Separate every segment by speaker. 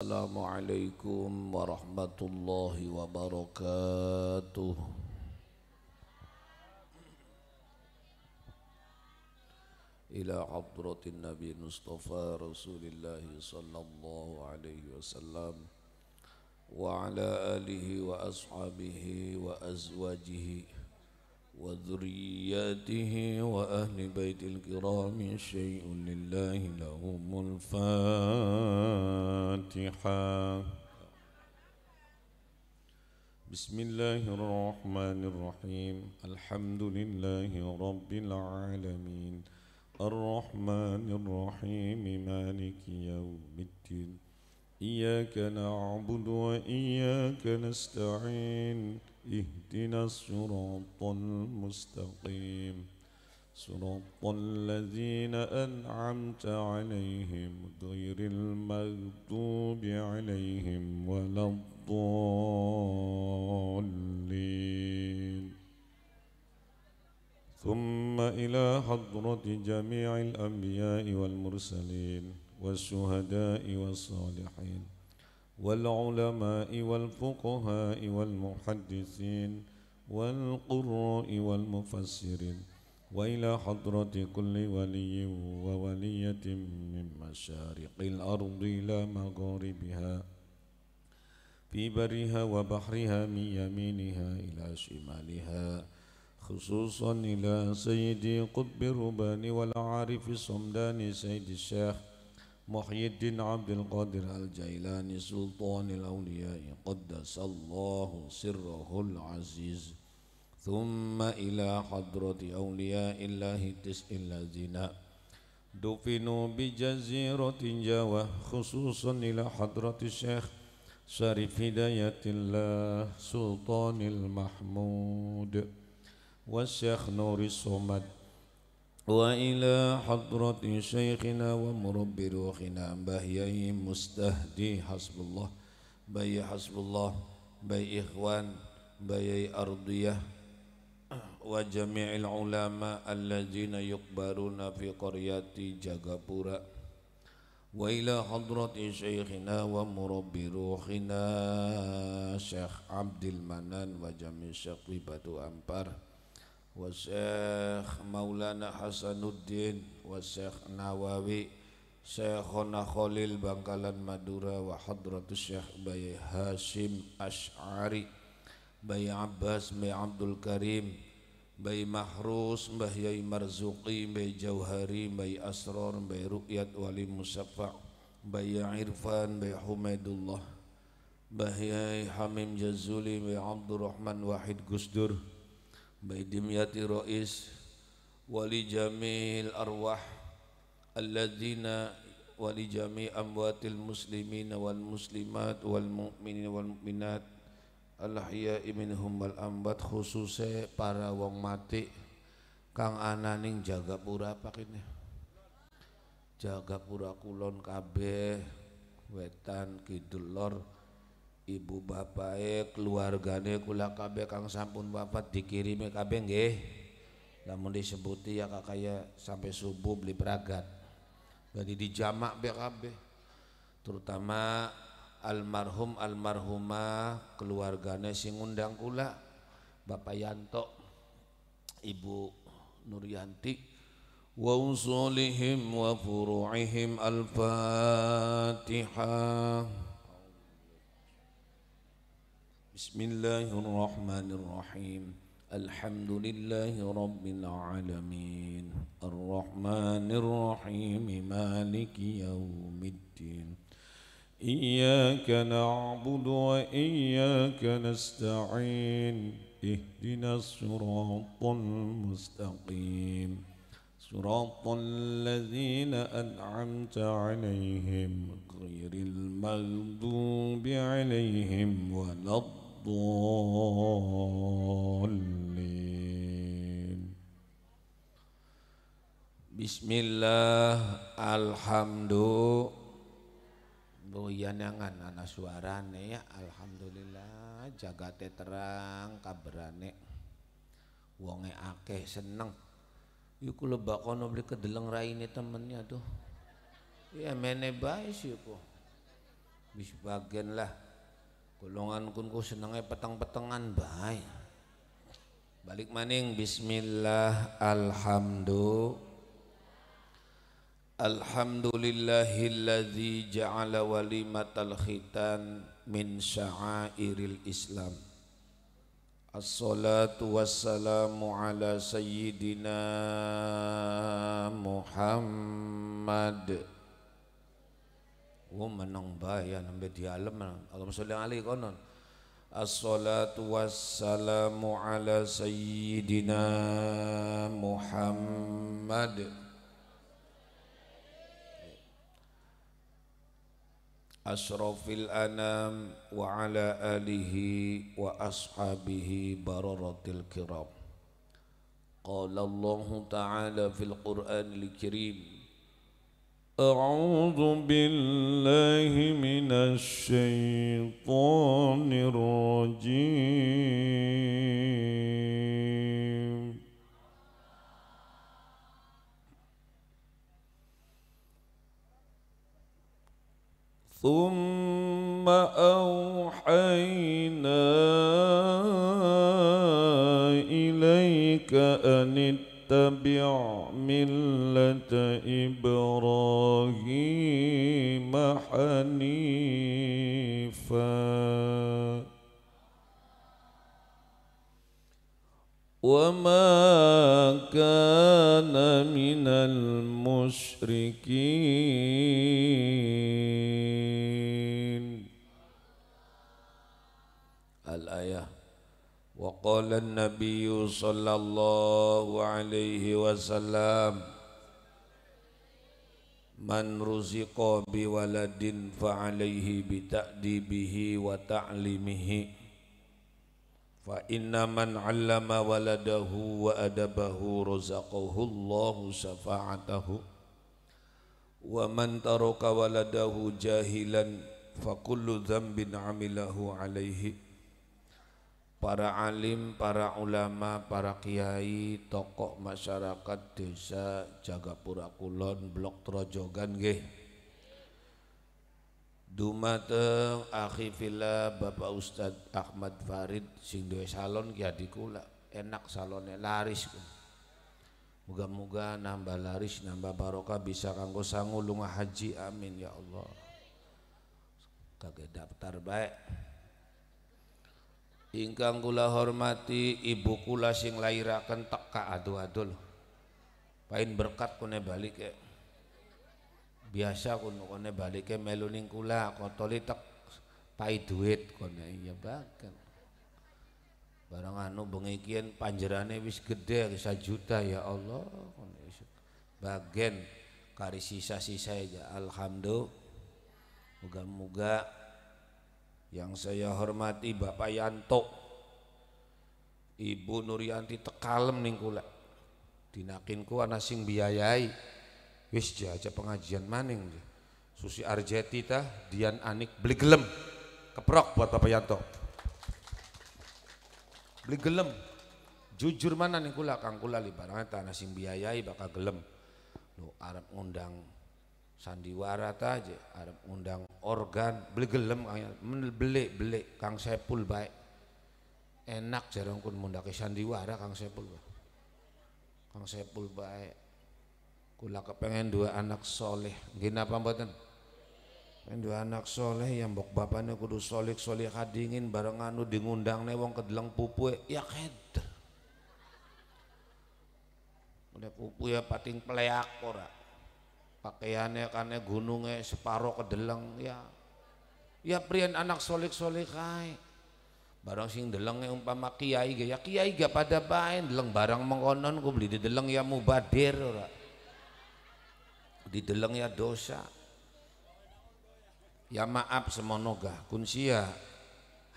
Speaker 1: Assalamualaikum warahmatullahi wabarakatuh. Ila hadratin Nabi Mustafa Rasulillah sallallahu alaihi wasallam wa ala alihi wa ashabihi wa azwajihi wa dhurriyyatihi wa ahli baitil kirami syai'un lillahi lahumul Fatihah. Bismillahirrahmanirrahim. Alhamdulillahi rabbil alamin. Ar-Rahmanir-Rahim. Maliki yaumiddin. Iyyaka na'budu wa iyyaka nasta'in. Ihdinas siratal mustaqim. Siratal ladzina an'amta 'alaihim ghairil maghdubi 'alaihim waladdallin. ثم إلى حضرة جميع الأنبياء والمرسلين والشهداء والصالحين والعلماء والفقهاء والمحدثين والقراء والمفسرين وإلى حضرة كل ولي وولية من مشارق الأرض إلى مغاربها في برها وبحرها من يمينها إلى شمالها خصوصا إلى سيدي قطب الربان والعارف الصمداني سيد الشيخ محي الدين عبد القادر الجيلاني سلطان الأولياء قدس الله سره العزيز ثم إلى حضرة أولياء الله التسع الذين دفنوا بجزيرة جاوة خصوصا إلى حضرة الشيخ شريف هداية الله سلطان المحمود والشيخ نور الصمد وإلى حضرة شيخنا ومربي روحنا بهيي مستهدي حسب الله بي حسب الله بي إخوان بي أرضية وجميع العلماء الذين يقبرون في قرية جاغابورا وإلى حضرة شيخنا ومربي روحنا شيخ عبد المنان وجميع شيخ بatu Ampar Wasyekh Maulana Hasanuddin Wasyekh Nawawi Syekhona Khalil Bangkalan Madura wa hadratus Syekh Bayi Hashim Ash'ari Bayi Abbas Bayi Abdul Karim Bayi Mahrus Bayi Yai Marzuqi Bayi Jauhari Bayi Asrar Bayi Ru'yat Wali Musaffa Bayi Irfan Bayi Humaidullah Bayi Hamim Jazuli Bayi Abdurrahman Wahid Gusdur Bayi Dimyati Rais Wali Jamil Arwah Alladzina Wali Jami Amwatil Muslimin wal Muslimat wal Mu'minin wal Mu'minat Al-Ahya'i minhum wal ambat khususnya para wong mati kang ananing Jagapura apa kene Jagapura kulon kabeh wetan kidul lor ibu bapake keluargane kula kabeh kang sampun wafat dikirimi kabeh nggih lamun disebuti ya kakaya sampai subuh beli beragat jadi dijamak be kabeh terutama almarhum almarhumah keluargane sing ngundang kula Bapak Yanto Ibu Nuryanti wa usulihim wa furu'ihim al-Fatihah. Bismillahirrahmanirrahim. Alhamdulillahi rabbil alamin. Ar-Rahmanir-Rahim. Maliki yaumiddin. Iyyaka na'budu wa iyyaka nasta'in. Ihdinas siratal mustaqim. Siratal ladzina an'amta 'alaihim ghairil maghdubi 'alaihim waladdallin. Bismillah, alhamdulillah. Boyanangan ana suarane ya, alhamdulillah jagate terang kabarane. Wonge akeh seneng. Iku lebak kono beli kedeleng raine temennya tuh. Ya mene bae sih kok. wis bagian lah golongan kun ku senenge peteng-petengan bae. Balik maning bismillah alhamdulillahilladzi ja'ala walimatal khitan min sya'airil Islam. Assalatu wassalamu ala sayyidina Muhammad. Menang bae nambe dialem Allahumma sholli alaihi konon. Assalatu wassalamu ala sayyidina Muhammad asrafil anam wa ala alihi wa ashabihi bararatil kiram. Qala Allah ta'ala fil Qur'anil Karim أعوذ بالله من الشيطان الرجيم ثم أوحينا إليك أن اتبع ملة إبراهيم حنيفا وما كان من المشركين. الآية. وقال النبي صلى الله عليه وسلم من رزق بولد فعليه بتأديبه وتعليمه فإن من علم ولده وأدبه رزقه الله شفاعته ومن ترك ولده جاهلا فكل ذنب عمله عليه. Para alim, para ulama, para kiai, tokoh masyarakat desa Jagapura Kulon, Blok Trojogan nggih. Dumateng akhi fillah Bapak Ustadz Ahmad Farid sing duwe salon ki adi kula, enak salonnya laris. Muga-muga nambah laris, nambah barokah bisa kanggo sangu lunga haji amin ya Allah. Kage daftar baik. Ingkang kula hormati ibu kula sing lairaken teka adu-adul. Pain berkat kone balik ya. Biasa kone balik ya melu ning kula kotoli tek pai duit kone iya bahkan. Barang anu bengi kian panjerane wis gede 1 juta ya Allah. Bagian kari sisa-sisa aja alhamdulillah. Moga-moga yang saya hormati Bapak Yanto, Ibu Nuryanti tekalem ning kula. Dinakinku ana sing biayai. Wis aja pengajian maning. Susi Arjeti tah Dian Anik beli gelem. Keprok buat Bapak Yanto. Beli gelem. Jujur mana ning kula kang kula li barang ana sing biayai bakal gelem. Lu arep ngundang sandiwara aja, arep undang organ, beli gelem beli Kang Sepul baik. Enak jarang kun mundake sandiwara Kang Sepul. Kang Sepul baik. Kula kepengen 2 anak soleh. Nggih napa mboten? Pengen 2 anak soleh yang mbok bapaknya kudu soleh kadingin bareng anu diundangne wong kedeleng pupuke ya keder. Udah pupu ya pating peleak ora. Pakaiannya karena gunungnya separuh kedeleng ya prian anak solik kai barang sing delengnya umpama kiai ya kiai gak pada bain deleng barang mengkonon ku beli di deleng ya mubadir ora di deleng ya dosa ya maaf semonoga kunsia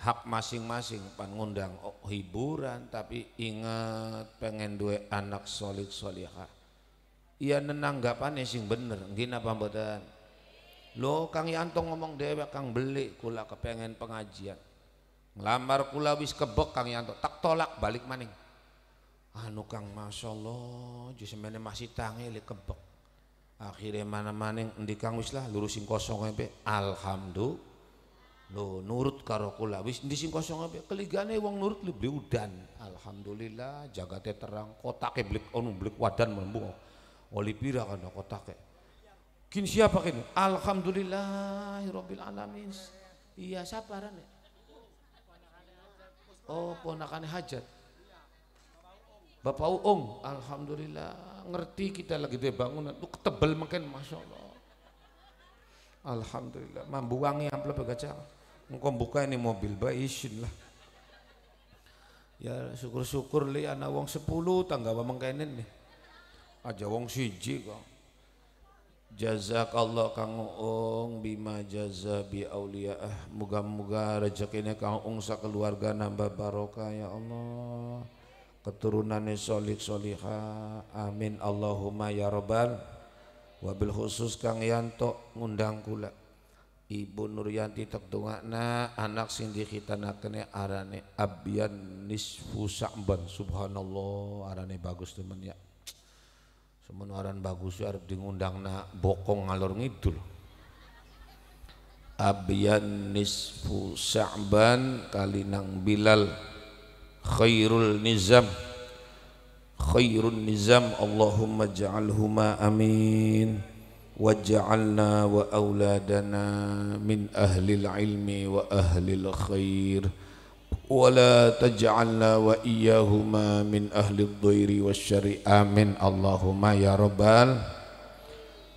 Speaker 1: hak masing-masing pan ngundang hiburan tapi ingat pengen duwe anak solik solihah. Iya nenanggapannya sing bener, nggih napa mboten? Lo Kang Yanto ngomong dewek Kang beli kula kepengen pengajian. Ngelamar kula wis kebek Kang Yanto, tak tolak balik maning. Anu Kang masyaallah, jusemene masih tangi li kebek. Akhirnya mana maning endi Kang wis lah lurusin kosong empe. Alhamdulillah Lho nurut karo kula wis endi sing kosong ape keligane wong nurut beli udan. Alhamdulillah jagate terang kotake blik ono blik wadan mlembu. Oli pira kana kotake. Kin siapa kini? Alhamdulillahirabbil alamin. Iya siapa rane? Oh ponakane hajat. Bapak Uung, alhamdulillah ngerti kita lagi di bangunan tuh ketebel makin masya Allah. Alhamdulillah mambu wangi amplop gaca. Engkau buka ini mobil baisin lah. Ya syukur-syukur li anak wong 10 tangga mengkainin nih. Aja wong siji kok. Jazakallah Kang Uung bima jaza bi auliyaah. Muga-muga rezekine Kang Uung sakeluarga nambah barokah ya Allah. Keturunannya solih solihah. Amin Allahumma ya rabbal. Wabil khusus Kang Yanto ngundang kula. Ibu Nuryanti tek dongakna anak sing dikhitanakene arane Abyan nisfu Sa'ban. Subhanallah arane bagus temen ya. Semen aran bagus ya arep diundangna bokong ngalor ngidul. Abyan nisfu Sa'ban kali nang Bilal khairul nizam Allahumma ja'alhuma amin. Waj'alna wa auladana min ahlil ilmi wa ahlil khair wa la taj'alna wa iyyahuma min ahlil dhairi wasyari amin Allahumma ya rabbal.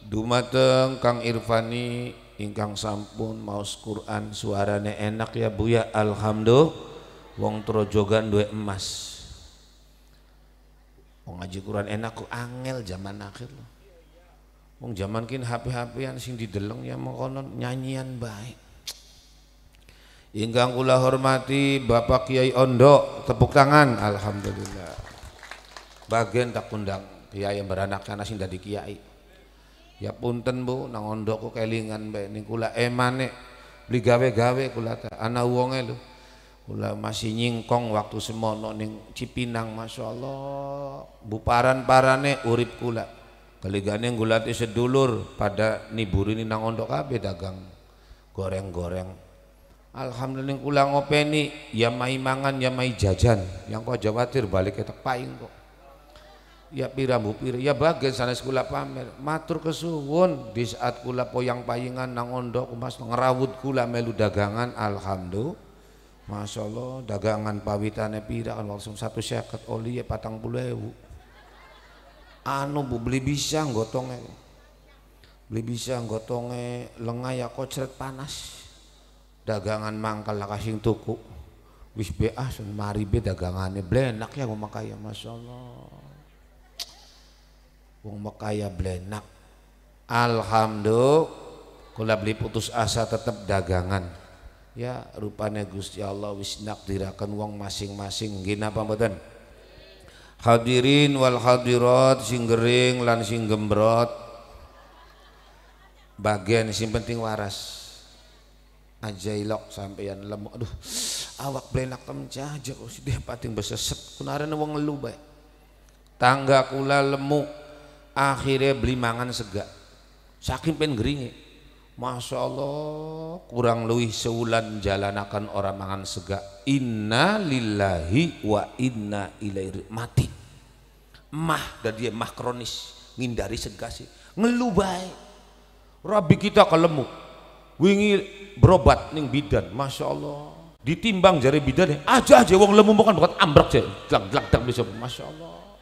Speaker 1: Dumateng Kang Irfani ingkang sampun maos Quran suarane enak ya Bu ya alhamdulillah wong trojogan duwe emas wong ngaji Quran enak ku angel zaman akhir loh. Wong zaman kin HP-HPan sing dideleng ya mengkonon nyanyian baik. Ingkang kula hormati Bapak Kiai Ondo, tepuk tangan alhamdulillah. Bagian tak undang kiai yang beranak kana sing dadi kiai. Ya punten Bu, nang Ondo ku kelingan bae ning kula emane beli gawe-gawe kula ta ana wonge lho. Kula masih nyingkong waktu semono ning Cipinang masyaallah. Buparan-parane urip kula. Keligane ngulati sedulur pada niburini nang Ondo kabeh dagang goreng-goreng. Alhamdulillah kula ngopeni ya mai mangan ya mai jajan. Yang kok jawatir balik ketek paing kok. Ya pira Bu pira ya bagian sanes kula pamer. Matur kesuwun di saat kula poyang-payingan nang Ondo Mas ngerawut kula melu dagangan alhamdulillah. Masyaallah dagangan pawitane pira kan langsung 150 oli ya 40.000. Anu Bu beli bisa nggotonge lengah ya kocret panas dagangan mangkal lah kasing tuku wis beah sun mari be dagangane blenak ya wong makaya masyaallah wong makaya blenak alhamdulillah kula beli putus asa tetep dagangan ya rupanya Gusti Allah wis nakdiraken wong masing-masing nggih napa mboten. Hadirin wal hadirat sing gering lan sing gembrot bagian sing penting waras aja ilok sampeyan lemuk aduh awak blenak temcah aja kok sideh pating beseset kunarene wong ngelu bae tangga kula lemuk akhirnya beli mangan sega saking pen geringe Masya Allah kurang luwih sewulan jalanakan orang mangan sega inna lillahi wa inna ilaihi mati mah dan dia mah kronis ngindari sega sih ngelu bae rabi kita kelemuk wingi berobat ning bidan Masya Allah ditimbang jari bidan aja wong lemu bukan buat ambrek je glang bisa Masya Allah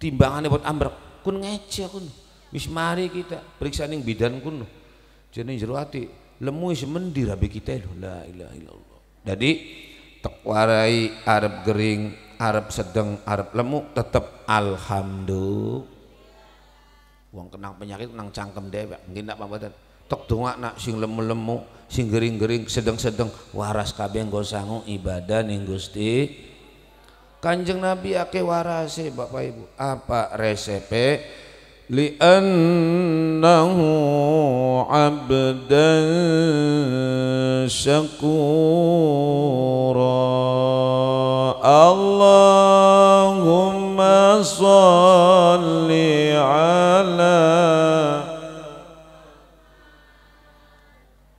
Speaker 1: timbangannya buat ambrek kun ngece kun wis mari kita periksa ning bidan kun jeneng jero ati lemu wis mendi rabi kita lho la ilaha illallah. Jadi tek warai arep gering, arep sedeng, arep lemu tetep alhamdulillah. Wong kenang penyakit nang cangkem dewek, nggih ndak mboten. Tek dongakna sing lemu-lemu, sing gering-gering, sedeng-sedeng waras kabeh nggo sangu ibadah ning Gusti. Kanjeng Nabi ake warase Bapak Ibu. Apa resepe? لأنه عبدا شكورا اللهم صل على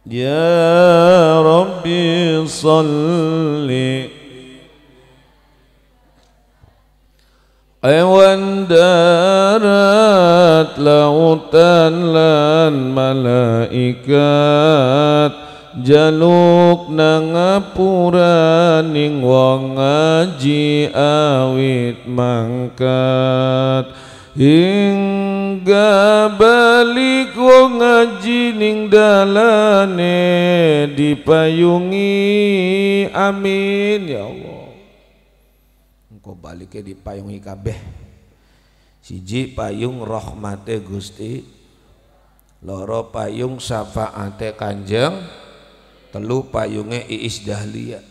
Speaker 1: يا رب
Speaker 2: salli Ewan darat lautan lan malaikat jaluk nangapura ning wong ngaji awit mangkat hingga balik wong ngaji ning dalane dipayungi amin ya Allah. Engko balike dipayungi kabeh. Siji payung rahmate Gusti, loro payung syafaate Kanjeng, telu payunge Iis Dahlia.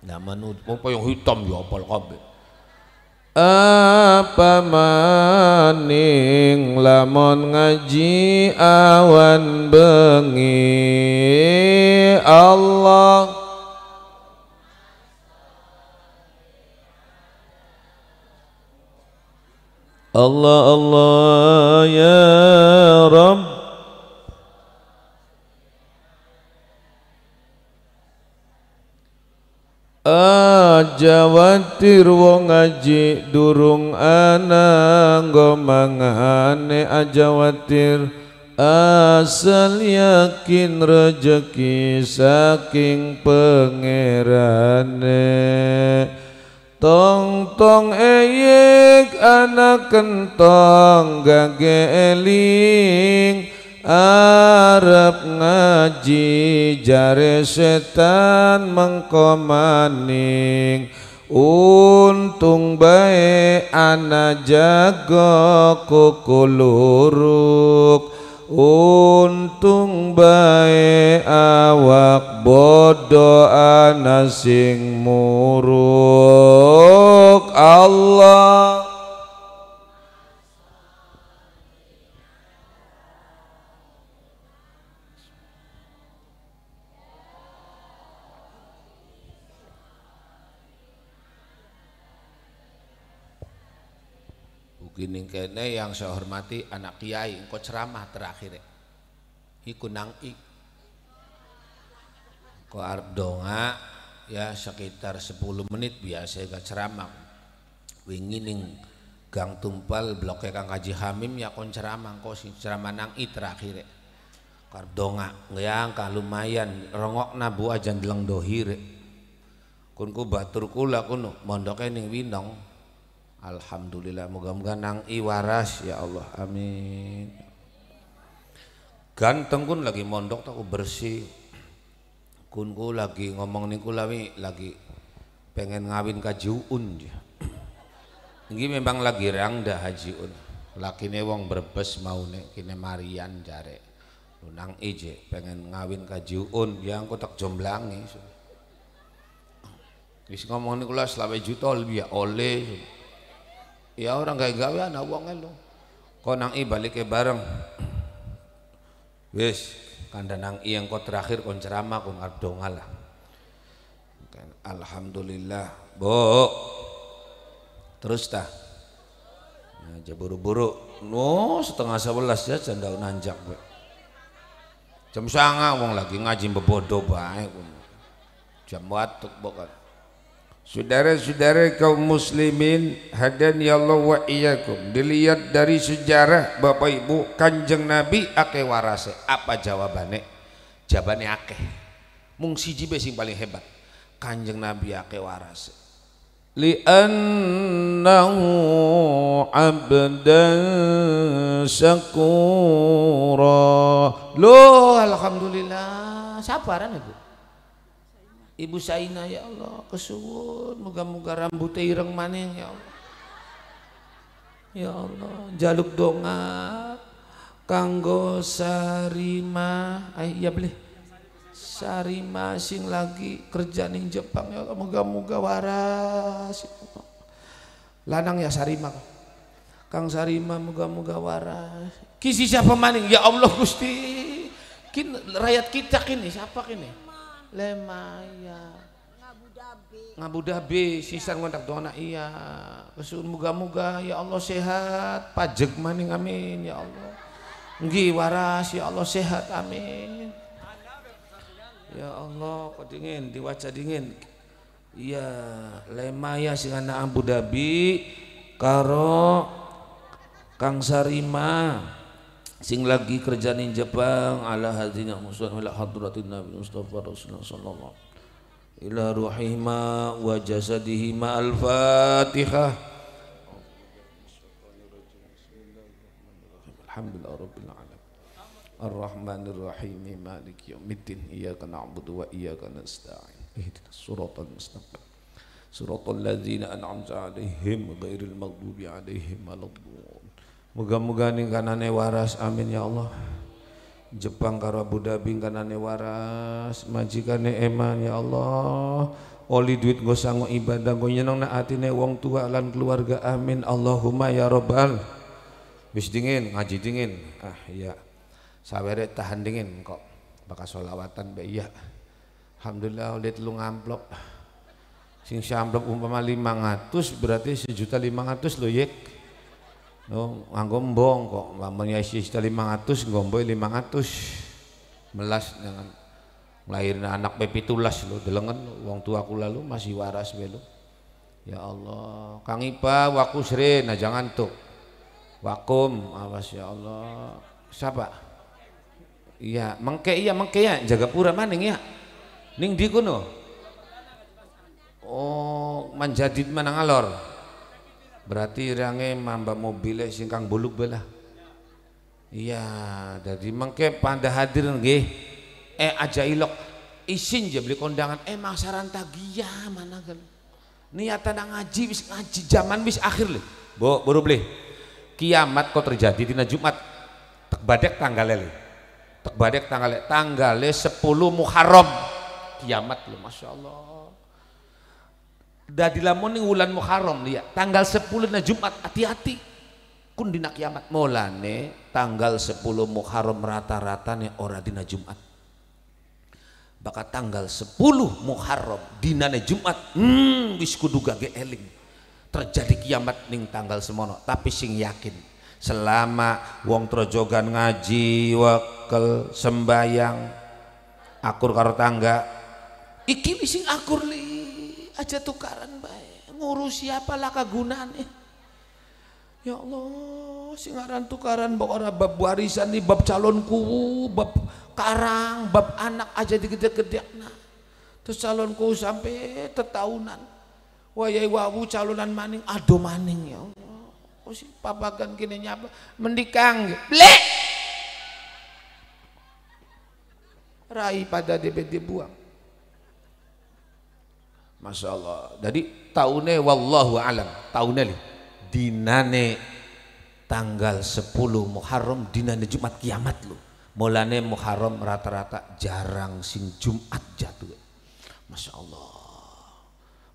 Speaker 2: Nah manut payung hitam ya apal kabeh. Apa maning lamun ngaji awan bengi Allah Allah Allah ya Rabb ajawatir wong ngaji durung ana ngomangane ajawatir asal yakin rejeki saking pangerane tong tong eyek anak kentong gage eling arep ngaji jare setan mengko maning untung bae ana jago kukuluruk untung bae awak bodo ana sing muruk Allah gini kene yang saya hormati anak kiai engko ceramah terakhir iku nang kok arep donga ya sekitar 10 menit biasa gak ceramah wingi ning Gang Tumpal Blok Kang Haji Hamim ya kon ceramah engko sing ceramah nang terakhir arep donga ngangka lumayan rongokna bu ajan deleng dohir kunku batur kula kuno mondoke ning Winong. Alhamdulillah moga-moga nang waras ya Allah amin. Ganteng kun lagi mondok tak bersih. Kunku lagi ngomong ning kulawi lagi pengen ngawin ka Juun. Ini memang lagi rangda Haji Un. Lakine wong Brebes maune kene Marian jare. Nang je pengen ngawin ka Juun ya engko tak jomblangi. Wis ngomong ning kula 20 juta lebih ya oleh. Ya orang gak gawe anak wong lo. Kau nang balik ke bareng. Wis kanda nang yang kau terakhir kon ceramah kon arep donga lah. Alhamdulillah, Bo. Terus tah. Nah, buru-buru. No, setengah 11 ya janda nanjak gue. Jam 09.00 wong lagi ngaji bebodo bae. Jam watuk bokan. Saudara-saudara kaum muslimin hadani Allah wa iyyakum, dilihat dari sejarah Bapak Ibu Kanjeng Nabi akeh warase. Apa jawabannya? Jawabannya akeh. Mung siji bae sing paling hebat. Kanjeng Nabi akeh warase. Li'annahu abdan syakura. Loh alhamdulillah. Sabaran Ibu. Ibu Saina ya Allah kesuwun moga-moga rambutnya ireng maning ya Allah. Ya Allah jaluk donga kanggo Sarima ya beli Sarima sing lagi kerja ning Jepang ya Allah moga-moga waras ya Allah. Lanang ya Sarima Kang Sarima moga-moga waras. Kisi siapa maning ya Allah Gusti kin rakyat kita kini siapa kini Lemaya Ngabu Dabi sisan ngontak doa iya kesun muga-muga ya Allah sehat pajek maning amin ya Allah nggih waras ya Allah sehat amin Ya Allah, kok dingin, diwaca dingin. Iya, lemaya sing anak Abu Dhabi karo Kang Sarima sing lagi kerja di Jepang ala hadinya muslim ila hadratin Nabi Mustafa Rasulullah sallallahu ila ruhima wa jasadihima al-Fatihah. Alhamdulillah rabbil alamin. Ar-Rahmanir Rahim Maliki Yaumiddin Iyyaka na'budu wa iyyaka nasta'in. Ihdinas siratal mustaqim. Siratal ladzina an'amta 'alaihim ghairil maghdubi 'alaihim waladdallin. Muga-muga ning kanane waras amin ya Allah. Jepang karo Abu Dhabi kanane waras, majikane eman ya Allah. Oli duit nggo sango ibadah nggo nyenengna atine wong tua lan keluarga amin Allahumma ya rabbal. Wis dingin, ngaji dingin. Ah iya. Sawere tahan dingin kok. Bakal sholawatan be iya. Alhamdulillah oleh telung amplop. Sing amplop umpama 500 berarti 1.500.000 lho yek. No, nganggo mbong kok. Mamanya isi 1.500 ngomboy 500. Melas dengan nglahirin anak pepitulas lho delengen wong tuaku lalu masih waras be lho. Ya Allah, Kang Ipa wakusre nah jangan tuh. Wakum awas ya Allah. Siapa? Iya, mengke ya jaga pura maning ya. Ning di kuno. Oh, manjadid mana ngalor. Berarti range mamba mobile sing kang buluk belah. Iya, jadi mengke panda hadir nggih. Aja ilok isin je beli kondangan masaran tagiah mana kan. Niatan ngaji wis ngaji zaman wis akhir le. Baru beli. Kiamat kok terjadi dina Jumat. Tak badek tanggalnya. Tak badek tanggalnya 10 Muharram. Kiamat lho Masya Allah. Dah dilamun ning wulan Muharram lihat tanggal 10 na Jumat hati-hati kun dina kiamat molane tanggal 10 Muharram rata-rata nih ora dina Jumat bakal tanggal 10 Muharram dina Jumat wis kudu gage eling terjadi kiamat ning tanggal semono tapi sing yakin selama wong trojogan ngaji wakel sembayang akur karo tangga iki sing akur li aja tukaran bae ngurus siapa lah kagunane ya Allah sing aran tukaran bab ora bab warisan nih bab calonku bab karang bab anak aja digede-gedekna terus calonku sampai tetahunan wayai wawu calonan maning ado maning ya Allah oh si papagan kini nyapa mendikang blek rai pada dibuang. Masya Allah. Jadi tahunnya wallahu alam tahunnya dinane tanggal 10 Muharram dinane Jumat kiamat lu. Mulane Muharram rata-rata jarang sing Jumat jatuh. Masya Allah.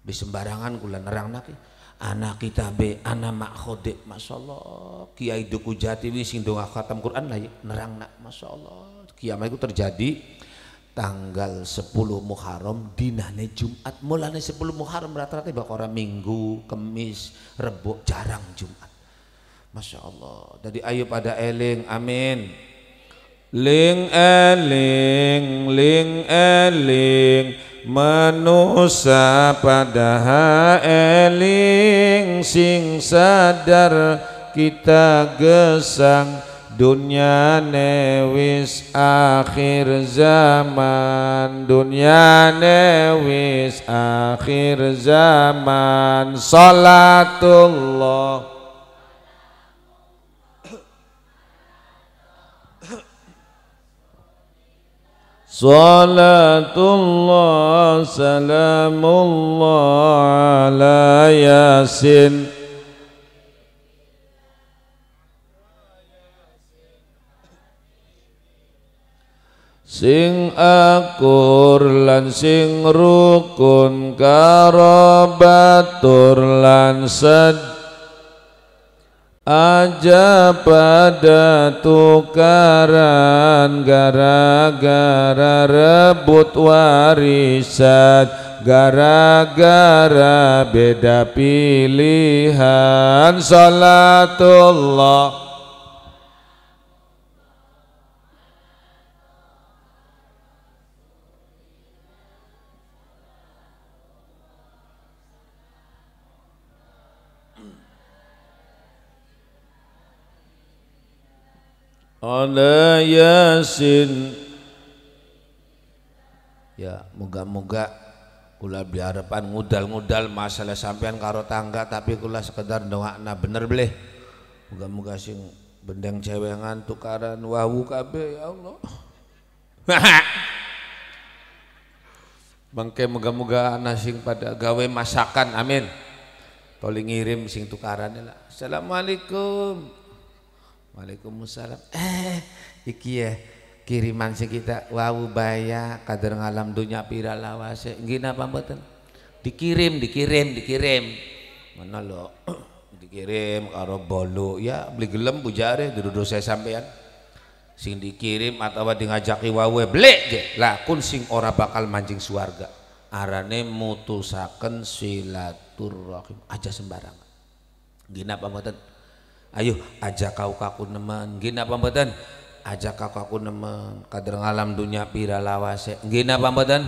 Speaker 2: Di sembarangan kula nerang naki. Anak kita be anak mak khode. Masya Allah. Kiai Duku Jati wis sing dongak khatam Quran lah ya nerang nak. Masya Allah. Kiamat itu terjadi tanggal 10 Muharram dinane Jumat mulane 10 Muharram rata-rata bakal Minggu, Kemis, Rebo jarang Jumat. Masya Allah. Jadi ayo pada eling amin. Ling eling manusia pada eling sing sadar kita gesang dunia wis akhir zaman dunia wis akhir zaman salatullah salatullah salamullah ala yasin sing akur lan sing rukun karo batur lan sed aja pada tukaran gara-gara rebut warisan gara-gara beda pilihan salatullah
Speaker 1: ala yasin. Ya moga-moga kula biarepan ngudal-ngudal masalah sampean karo tangga, tapi kula sekedar doakna bener bleh. Moga-moga sing bendeng cewengan tukaran wawu kabeh ya Allah. Mangke moga-moga ana sing pada gawe masakan, amin. Toli ngirim sing tukaran lah. Assalamualaikum. Waalaikumsalam. Iki ya kiriman sing kita wawu baya kader ngalam dunya pira lawase. Nggih napa mboten? Dikirim. Mana lo? Dikirim karo bolu. Ya beli gelem bujare dudu saya sampean. Sing dikirim atau di ngajaki wawe blek je lah kun sing ora bakal mancing suarga arane mutusaken silaturahim aja sembarangan. Gina apa mboten? Ayo ajak kau kaku nemen. Gina apa mboten? Ajak kau kaku nemen kader ngalam dunya pira lawase. Gina apa mboten?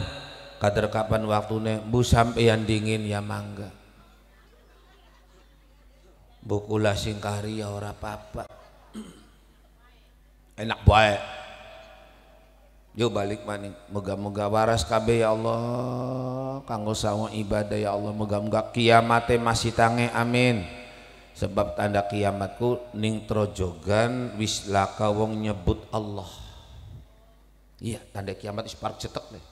Speaker 1: Kader kapan waktune bu sampeyan dingin ya mangga. Bukula sing karya ora apa-apa. Enak baik. Yuk balik maning. Moga-moga waras kabeh ya Allah. Kanggo sawa ibadah ya Allah. Moga-moga kiamate masih tange, amin. Sebab tanda kiamatku ning trojogan wis laka wong nyebut Allah. Iya, tanda kiamat wis parek cetek nih.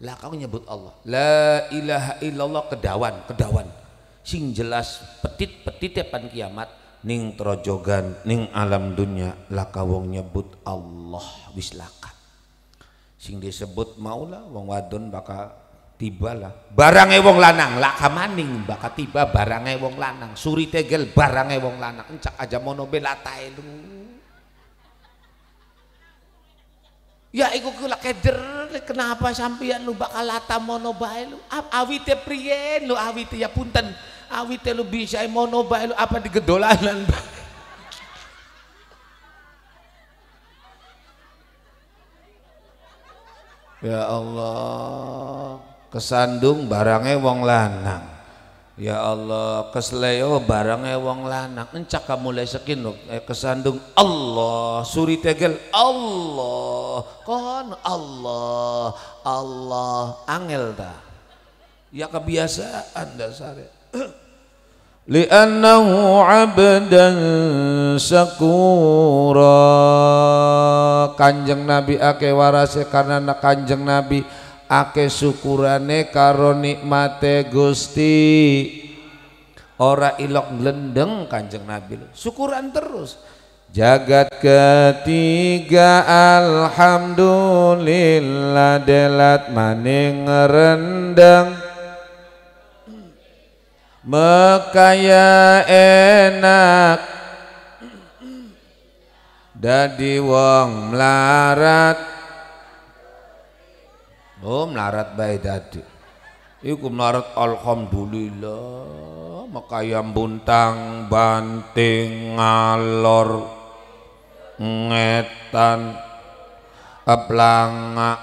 Speaker 1: Laka wong nyebut Allah. La ilaha illallah kedawan. Sing jelas petit-petit pan kiamat. Ning trojogan ning alam dunya laka wong nyebut Allah wis laka. Sing disebut maulah wong wadon bakal tiba lah barange wong lanang laka maning bakal tiba barange wong lanang suri tegel barange wong lanang encak aja mono belatae lu. Ya iku kula keder kenapa sampeyan lu bakal lata mono bae lu awite priyen lu awite ya punten awite lu bisa mono bae lu apa digedolanan ya Allah kesandung barange wong lanang ya Allah kesleo barange wong lanang encak kamu lesekin lu kesandung Allah suri tegel Allah kon Allah angel ta ya kebiasaan dasare li'annahu abdan syakura. Kanjeng Nabi ake warase karena Kanjeng Nabi ake syukurane karo nikmate Gusti ora ilok glendeng. Kanjeng Nabi syukuran terus jagat ketiga alhamdulillah delat maning rendang mekaya enak dadi wong melarat. Oh melarat bae dadi iku melarat alhamdulillah mekaya buntang banting ngalor ngetan aplanga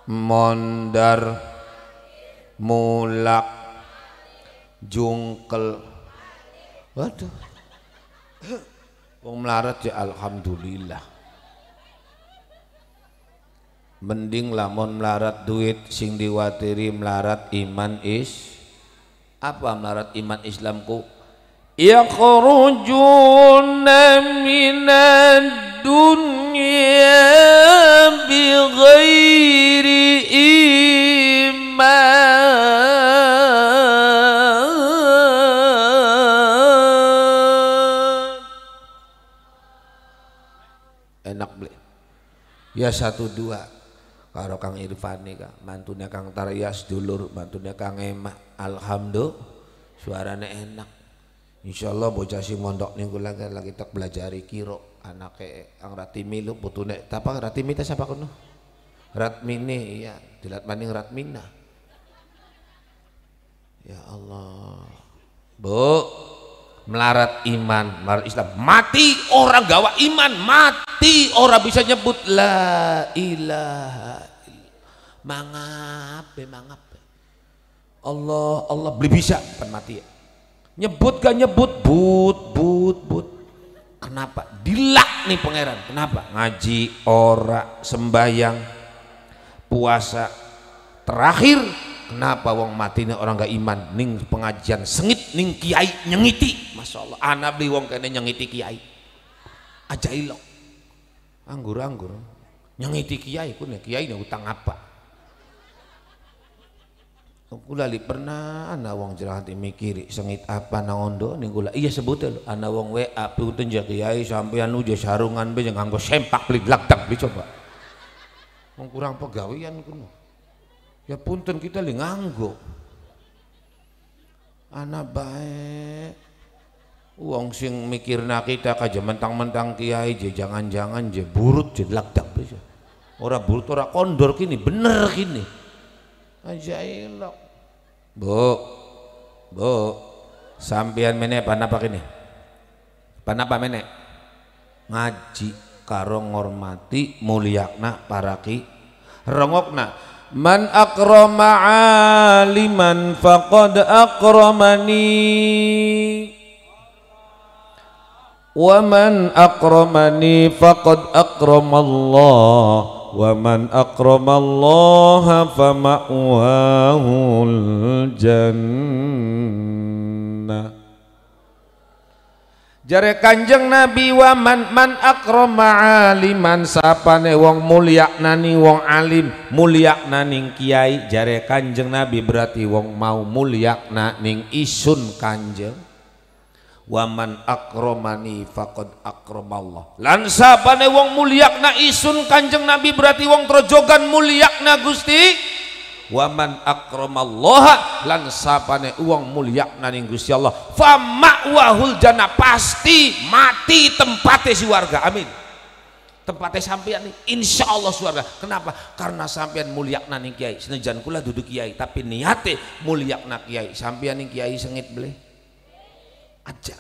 Speaker 1: mondar mulak jungkel. Waduh wong melarat ya alhamdulillah. Mending lamun melarat duit sing diwatiri melarat iman apa melarat iman Islamku yakhrujuna minad dunya bighairi iman. Enak beli ya 1-2 karo Kang Irfani Kang mantunya Kang Taryas dulur mantunya Kang Emak alhamdulillah suaranya enak insyaallah bocah si mondok niku lagi tak belajari kiro anake Kang Ratimi lu putune tapa Ratimi teh sapa kono Ratmini iya dilat maning Ratmina ya Allah Bu melarat iman melarat Islam mati orang gawa iman mati orang bisa nyebut la ilaha mangap Allah beli bisa pan mati ya. Nyebut gak nyebut but
Speaker 2: Kenapa? Dilak nih pangeran. Kenapa? Ngaji ora, sembayang, puasa. Terakhir, kenapa wong mati nih orang gak iman ning pengajian sengit ning kiai nyengiti. Masya Allah, anak beli wong kene nyengiti kiai. Aja ilok. Anggur-anggur nyengiti kiai kun ya kiai nih utang apa? Kula li pernah ana wong jerah mikiri sengit apa nang ondo ning kula iya sebutnya lho ana wong WA punten ja kiai sampean uje sarungan be nganggo sempak beli glagdak beli coba wong kurang pegawean kuno ya punten kita li nganggo ana bae wong sing mikirna kita kaja mentang-mentang kiai je jangan-jangan je burut je glagdak beli ora burut ora kondor kini bener kini aja ilok. Bu, sampean mene panapa kini? Panapa mene? Ngaji karo ngormati mulyakna paraki rongokna man akrama aliman faqad akramani wa man akramani faqad akramallah wa man akramallaha fama'wahul jannah. Jare Kanjeng Nabi wa man akrama aliman sapane wong mulyaknani wong alim mulyakna ning kiai jare Kanjeng Nabi berarti wong mau mulyakna ning isun Kanjeng. Waman akramani faqad akramallah lan sapane wong mulyakna isun Kanjeng Nabi berarti wong trojogan mulyakna Gusti. Waman akramallaha lan sapane wong mulyakna ning Gusti Allah fa ma'wahul jannah pasti mati tempate surga. Amin. Tempate sampean nih insyaallah surga. Kenapa? Karena sampean mulyakna ning kiai. Senajan kula duduk kiai tapi niate mulyakna kiai. Sampean ning kiai sengit bleh aja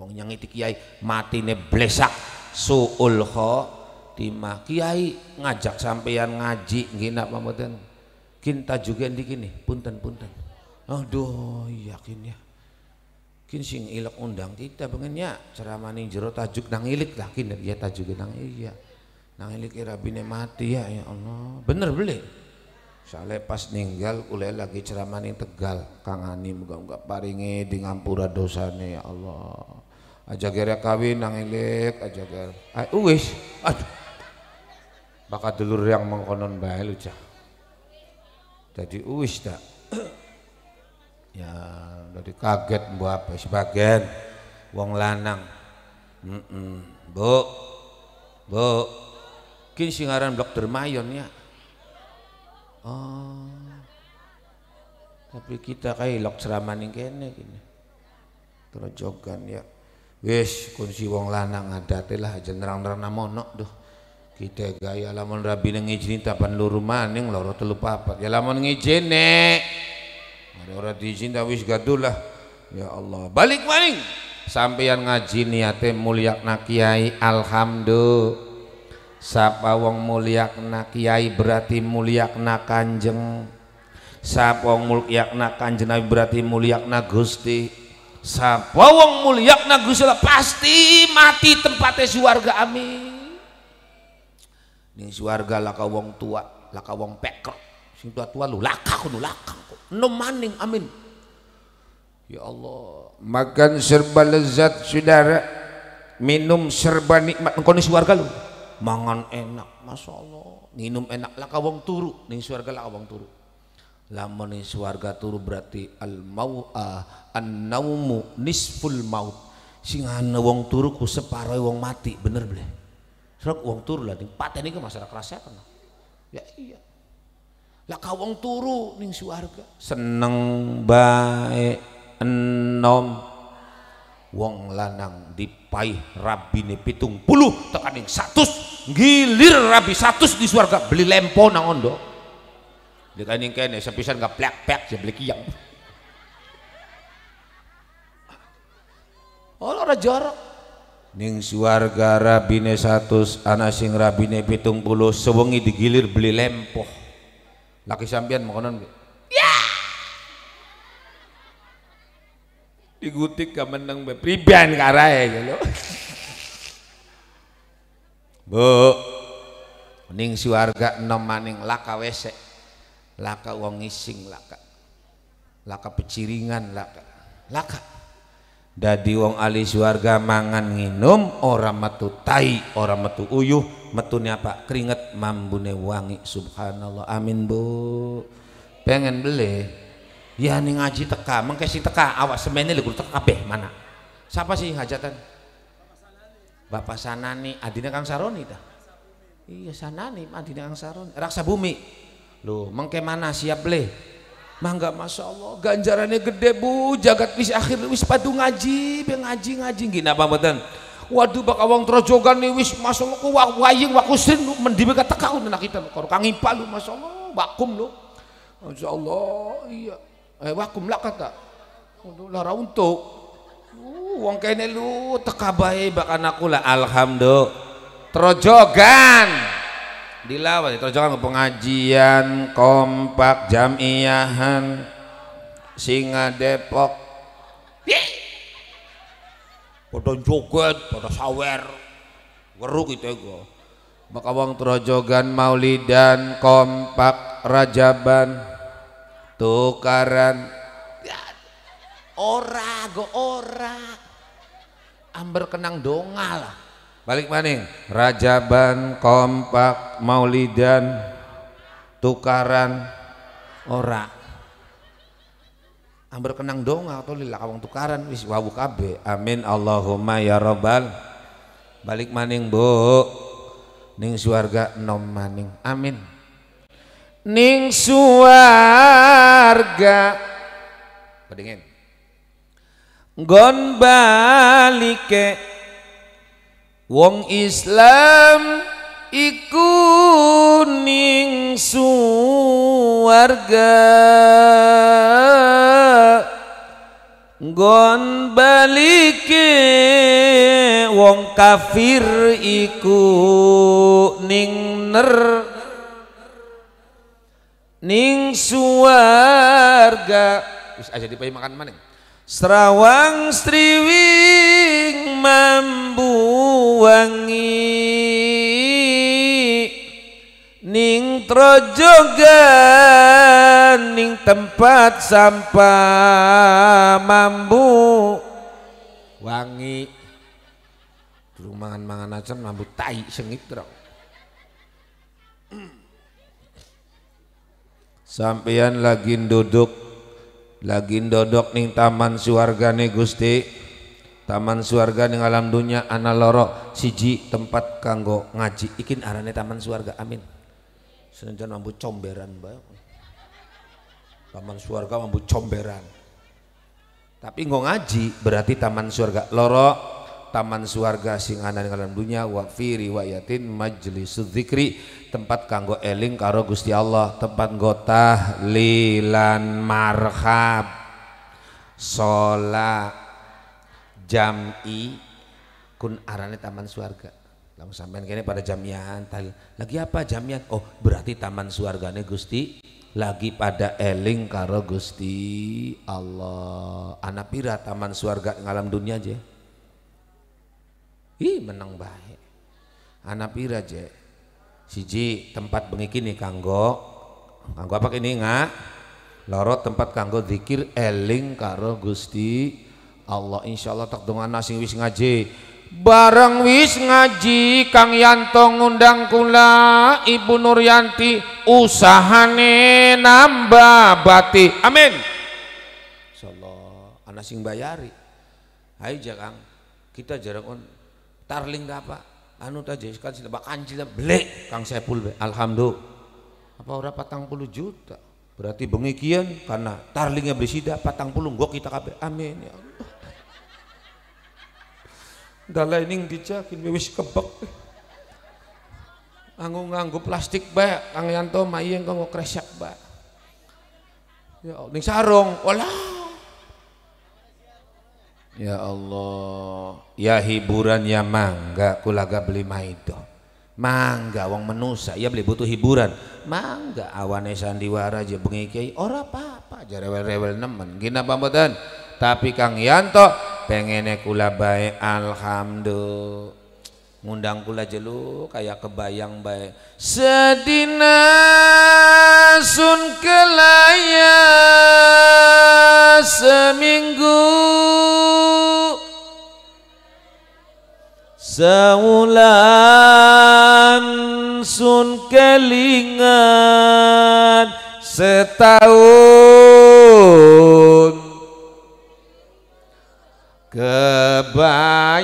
Speaker 2: wong nyangiti kiai matine blesak suul khotimah. Kiai ngajak sampeyan ngaji nggih napa mboten kinta juga ndikini punten aduh yakin ya kin sing ilek undang kita pengennya ceramah ning jero tajuk nang ilik lah kin ya tajuk nang iya nang ilik rabine mati ya Allah bener beli. Soalnya pas ninggal kuliah lagi ceramah ning Tegal Kang Ani muga-muga paringi di ngampura dosane ya Allah. Aja gara kawin nang elek aja gara. Wis. Aduh. Bakal dulur yang mengkonon bae lu cah. Jadi wis tak. Ya dari kaget mbok apa sebagian wong lanang. Bu. Kin sing aran Blok Dermayon ya. Oh, tapi kita kayak lok ceramah ning kene gini, terojogan ya. Wis kunci wong lanang adate lah aja nerang-nerang namono doh. Kita gaya lamun rabi nang ngijini tapan luru maning loro telu papat. Ya lamun ngijin nek. Ada ora diizin ta wis gaduh lah. Ya Allah, balik maning. Sampeyan ngaji niate mulyakna kiai alhamdulillah. Sapa wong mulyakna kiai berarti mulyakna Kanjeng. Sapa wong mulyakna Kanjeng Nabi berarti mulyakna Gusti. Sapa wong mulyakna Gusti pasti mati tempatnya surga. Amin. Ning surga laka wong tua, laka wong pekrok. Sing tua-tua lu laka kudu lakang kok. Enom maning amin. Ya Allah, makan serba lezat saudara, minum serba nikmat engko ning surga lu. Mangan enak, masya Allah, minum enak, laka wong turu, ning surga laka wong turu. Lamun ning surga turu berarti an-naumu nisful maut. Sing ana wong turu ku separo wong mati, bener bleh. Sok wong turu lah ning pateni ke masyarakat rasakan. Ya iya. Laka wong turu ning surga, seneng bae enom. Wong lanang dipaih rabine 70 tekaning 100 gilir rabi 100 di surga beli lempo nang ondo dikaning kene sepisan gak plek-plek ya beli kiyang ora jorok ning surga rabine 100 ana sing rabine 70 sewengi digilir beli lempo laki sampean mengkonon ya
Speaker 1: Digutik gak meneng be priban karae gitu. Bu, ning swarga enom maning laka wesek, laka wong ngising, laka peciringan, laka. Dadi wong ahli swarga mangan nginum ora metu tai, ora metu uyuh, metune apa? Keringet mambune wangi. Subhanallah. Amin, Bu. Pengen beli? Ya ning ngaji teka, mengke sing teka awak semene lho teka kabeh mana? Siapa sih hajatan? Bapak Sanani, adine Kang Saroni dah. Iya Sanani, adine Kang Saroni. Raksa bumi. Loh, mengke mana siap le? Mangga Masya Allah, ganjarannya gede Bu, jagat wis akhir wis padu ngaji, ngaji gini apa mboten? Waduh bak awang trojogan nih wis Masya Allah ku waying wakusin mendibe teka nak kita karo Kang Ipal Masya Allah, wakum lo. Masya Allah, iya. Wakum lah kata lara untuk wong kene lu teka bae bak anakku lah. Alhamdulillah trojogan dilawan trojogan pengajian kompak jamiahan Singa Depok pada joget pada sawer ngeruk itu ego bak wong trojogan maulidan kompak rajaban tukaran ora amber kenang donga lah balik maning rajaban kompak maulidan tukaran ora amber kenang donga atau lila kawang tukaran wis wawu kabeh. Amin Allahumma ya robbal. Balik maning Bu ning swarga enom maning. Amin ning suarga pedingin nggon balike wong Islam iku ning suarga nggon balike wong kafir iku ning ning suarga wis aja dipayu makan maning Serawang striwing mambu wangi ning trojogan ning tempat sampah mambu wangi durung mangan-mangan aja mambu tai sengit terus. Sampeyan lagi duduk ning taman suargane Gusti, taman suarga ning alam dunia ana loro siji tempat kanggo ngaji ikin arane taman suarga. Amin. Senajan mambu comberan bae taman suarga mambu comberan tapi nggo ngaji berarti taman suarga loro taman suarga sing ana ning alam dunia wa fi riwayatin majlisuz zikri tempat kanggo eling karo Gusti Allah, tempat nggo tahlilan marhab sholat jam'i kun arane taman suarga. Lalu sampean kene pada jamian tahlil lagi apa jamian? Oh berarti taman suargane Gusti lagi pada eling karo Gusti Allah. Ana pira taman suarga ing alam dunia aja menang baik anak pira je siji tempat bengi nih kanggo apa ini nggak loro tempat kanggo zikir eling karo Gusti Allah. insyaallah tak dongana sing wis ngaji bareng wis ngaji Kang Yanto ngundang kula Ibu Nuryanti usahane nambah bati. Amin insyaallah ana sing bayari ayo Kang kita jarang on tarling apa anu aja kan sih bak kancil belek Kang Sepul be. Alhamdulillah apa ora 40 juta berarti bengi kian karena tarlingnya bersida 40 gua kita kabeh. Amin ya Allah. Dalai ning dijakin wis kebek nganggo plastik bae Kang Yanto mayeng kanggo kresek bae ya ning sarung walah. Ya Allah, ya hiburan ya mangga kulaga beli maido. Mangga wong menusa ya beli butuh hiburan. Mangga awane sandiwara aja bengi kiai ora apa-apa aja rewel-rewel nemen. Gina pamboten Tapi Kang Yanto pengene kula bae alhamdulillah. Ngundang kula jelu kayak kebayang bae. Sedina sun kelaya seminggu sewulan sun kelingan setahun kebayang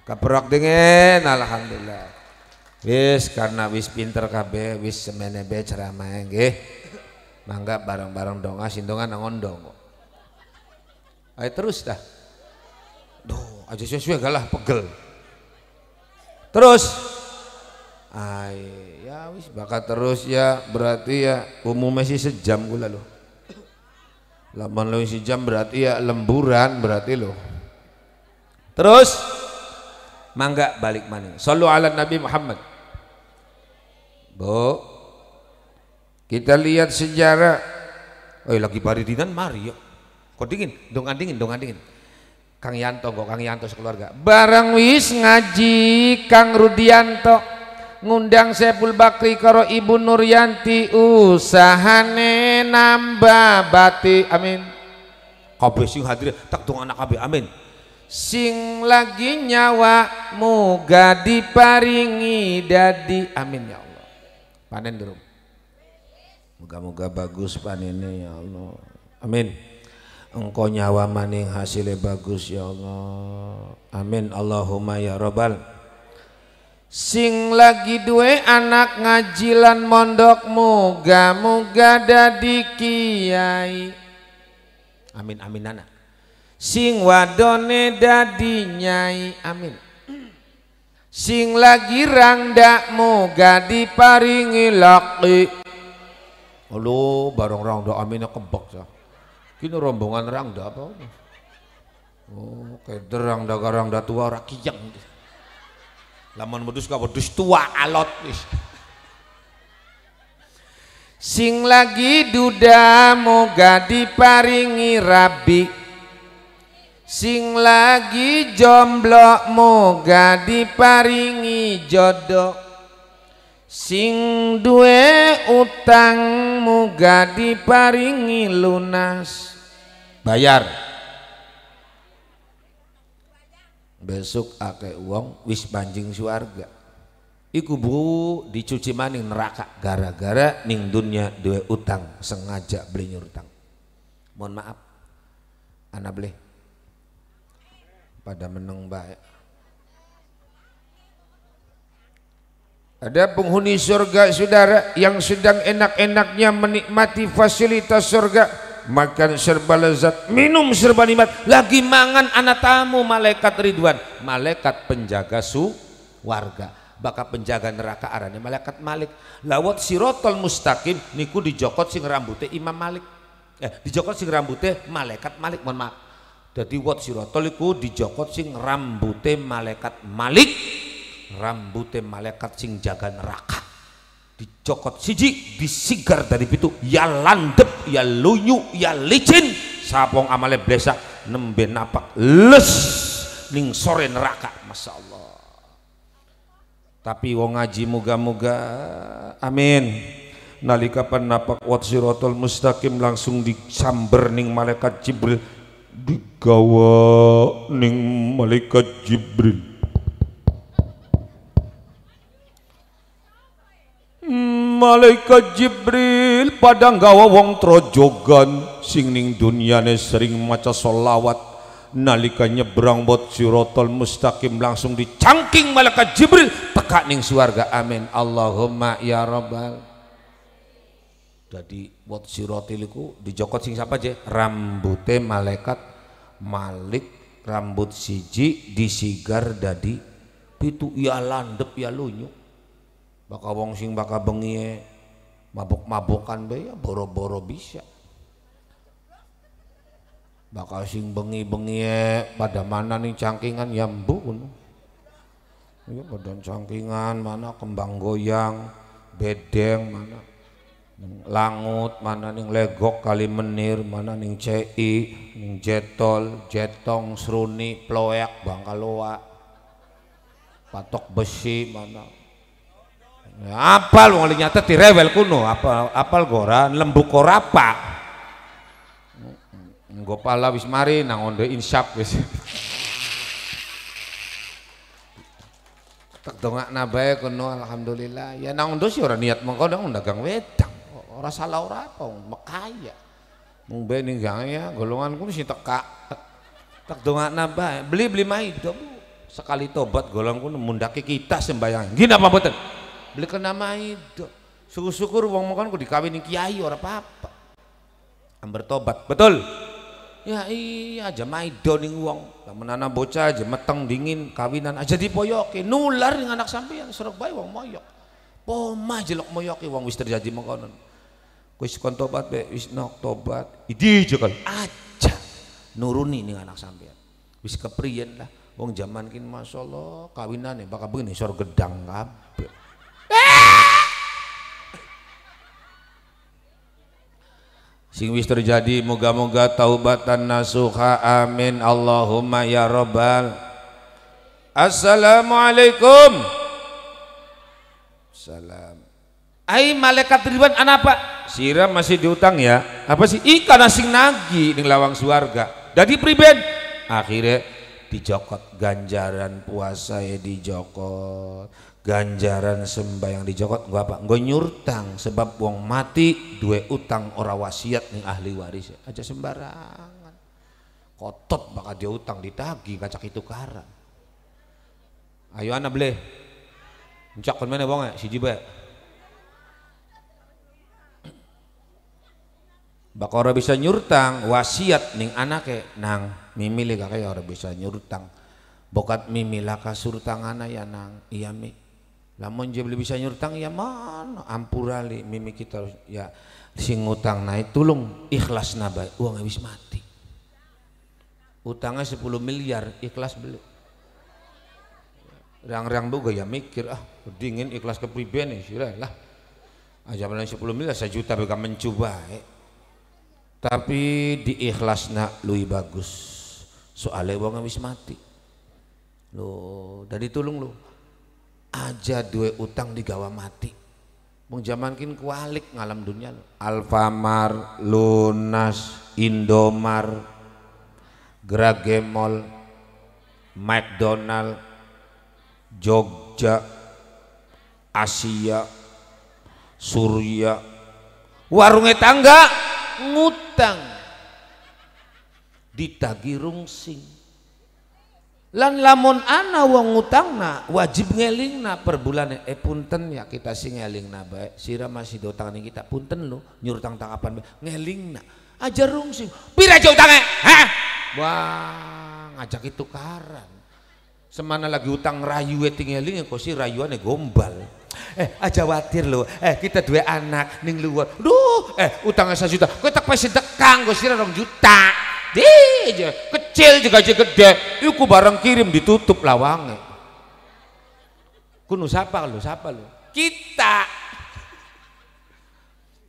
Speaker 1: kaperak dengan alhamdulillah. Wis karena wis pinter kabeh wis semene be ceramah nggih. Mangga bareng-bareng donga sindongan ngondong. Ayo terus dah. Duh, aja sesuai galah pegel. Terus ya wis bakal terus ya berarti ya umumnya sih sejam gula loh. Laman lo sejam berarti ya lemburan berarti loh. Terus mangga balik maning. Sallu ala Nabi Muhammad. Bu, kita lihat sejarah. Oh lagi baridinan mari yuk. Kok dingin? Dong dingin. Kang Yanto sekeluarga. Barang wis ngaji Kang Rudianto ngundang Sepul Bakri karo Ibu Nuryanti usahane nambah bati amin. Kabeh sing hadir tak dong anak kabeh amin. Sing lagi nyawa muga diparingi dadi amin ya Allah. Panen durung. Moga-moga bagus panennya ya Allah. Amin. Engkau nyawa maning hasilnya bagus ya Allah. Amin Allahumma ya Rabbal. Sing lagi duwe anak ngajilan mondok muga-muga dadi kiai. Amin amin anak. Sing wadone dadi nyai amin. Sing lagi rangda muga diparingi laki. Halo bareng rangda amin kebak sah. Kini rombongan rangda apa? Oh kayak rangda tua ora kiyang. Lamun wedhus ka wedhus tua alot wis. Sing lagi duda muga diparingi rabi. Sing lagi jomblo moga diparingi jodoh. Sing duwe utang moga diparingi lunas. Bayar. Besok akeh uang wis banjing suarga. Iku bu dicuci maning neraka gara-gara ning dunia duwe utang sengaja beli nyurutang. Mohon maaf. Ana beli pada meneng baik. Ada penghuni surga saudara yang sedang enak-enaknya menikmati fasilitas surga, makan serba lezat, minum serba nikmat, lagi mangan anak tamu malaikat Ridwan, malaikat penjaga warga, bakal penjaga neraka arane malaikat Malik. Lawat sirotol mustaqim niku dijokot sing rambutnya Imam Malik, dijokot sing rambutnya malaikat Malik, mohon maaf. Jadi wat sirotol iku dijokot sing rambute malaikat Malik, rambute malaikat sing jaga neraka. Dijokot siji disigar dari pitu, ya landep, ya lunyu, ya licin, sapong amale blesak nembe napak les ning sore neraka, masya Allah. Tapi wong ngaji muga-muga amin. Nalika napak wat sirotol mustaqim langsung disamber ning malaikat Jibril, digawa ning malaikat Jibril. Malaikat Jibril pada nggawa wong trojogan sing ning dunyane sering maca sholawat, nalika nyebrang bot sirotol mustaqim langsung dicangking malaikat Jibril teka ning swarga. Amin Allahumma ya Rabbal. Jadi bot sirotol iku dijokot sing siapa aja? Rambute malaikat Malik, rambut siji disigar dadi pitu, ya landep ya lunyu. Baka wong sing baka bengi mabok-mabokan be ya boro-boro bisa. Baka sing bengi-bengi pada mana nih cangkingan ya mbu. Ya pada cangkingan mana kembang goyang, bedeng mana. Langut, mana ning Legok, Kalimenir, mana ning CI, ning Jetol, Jetong, Seruni, Ployak, Bangkaloa, Patok Besi, mana. Ya, apal wong nyata direwel kuno, apal goran lembuk korapa. Nggo pala wis mari nang onde insyaf wis. Tak dongakna bae kono alhamdulillah. Ya nang ondo sih ora niat mengko nang dagang wedang. Ora salah ora apa mekaya. Mung ben ning ya golonganku sing teka. Tak dongakna bae. Beli maido Bu. Sekali tobat golonganku mundake kita sembayang. Gini apa mboten? Beli kena maido. Syukur-syukur wong mengkon ku dikawini kiai ora apa-apa. Amber tobat. Betul? Ya iya aja maido ning wong. Menana bocah aja meteng dingin kawinan aja dipoyoki nular ning anak sampean serok bae wong moyok. Pomah jelok moyoki wong wis terjadi mengkonon. Wis kon tobat be wis nok tobat. Idi jekel aja nuruni ning anak sampean. Wis kepriyen lah wong zaman kin masyaallah kawinane bakal begini sor gedang kabeh. Sing wis terjadi moga-moga taubatan nasuha amin Allahumma ya rabbal. Assalamualaikum. Salam. Ai malaikat Ridwan apa? Sira masih diutang ya. Apa sih? Ikan asing nagi ning lawang suarga. Dadi priben? Akhirnya dijokot ganjaran puasa ya dijokot. Ganjaran sembahyang dijokot gua apa? Gua nyurtang sebab wong mati duwe utang ora wasiat ning ahli waris aja sembarangan. Kotot bakal dia utang ditagi kacak itu karan. Ayo ana bleh. Encak kon meneh wong siji bae. Bakal ora bisa nyurtang wasiat ning anake nang mimile kakek ora bisa nyurtang. Bokat mimi laka surtangana ya nang iya mi. Lamun je bisa nyurtang ya mana ampurali mimi kita ya sing ngutang naik tulung ikhlas nabai uang habis mati utangnya 10 miliar ikhlas beli rang-rang boga ya mikir dingin ikhlas kepriben sih lah aja malah 10 miliar 1 juta bega mencoba tapi di ikhlasna lui bagus soalnya uang habis mati lo dari tulung lo aja duwe utang digawa mati mung zaman kin kualik ngalam dunia Alfamart, Lunas, Indomart, Gragemol, McDonald, Jogja, Asia, Surya, warungnya tangga ngutang ditagi rungsing. Lan lamun ana wong ngutangna wajib ngelingna per bulan punten ya kita sing ngelingna bae sira masih diutang ning kita punten lu nyurutang tangkapan bae ngelingna aja rungsing pira aja utange ha wah ngajak itu karan semana lagi utang rayu tingeling kok si rayuane gombal aja watir lo kita dua anak ning luar duh utangnya 1 juta kok tak pesen dekang kok sira 2 juta di aja kecil juga aja gede iku barang kirim ditutup lawange kuno siapa lu kita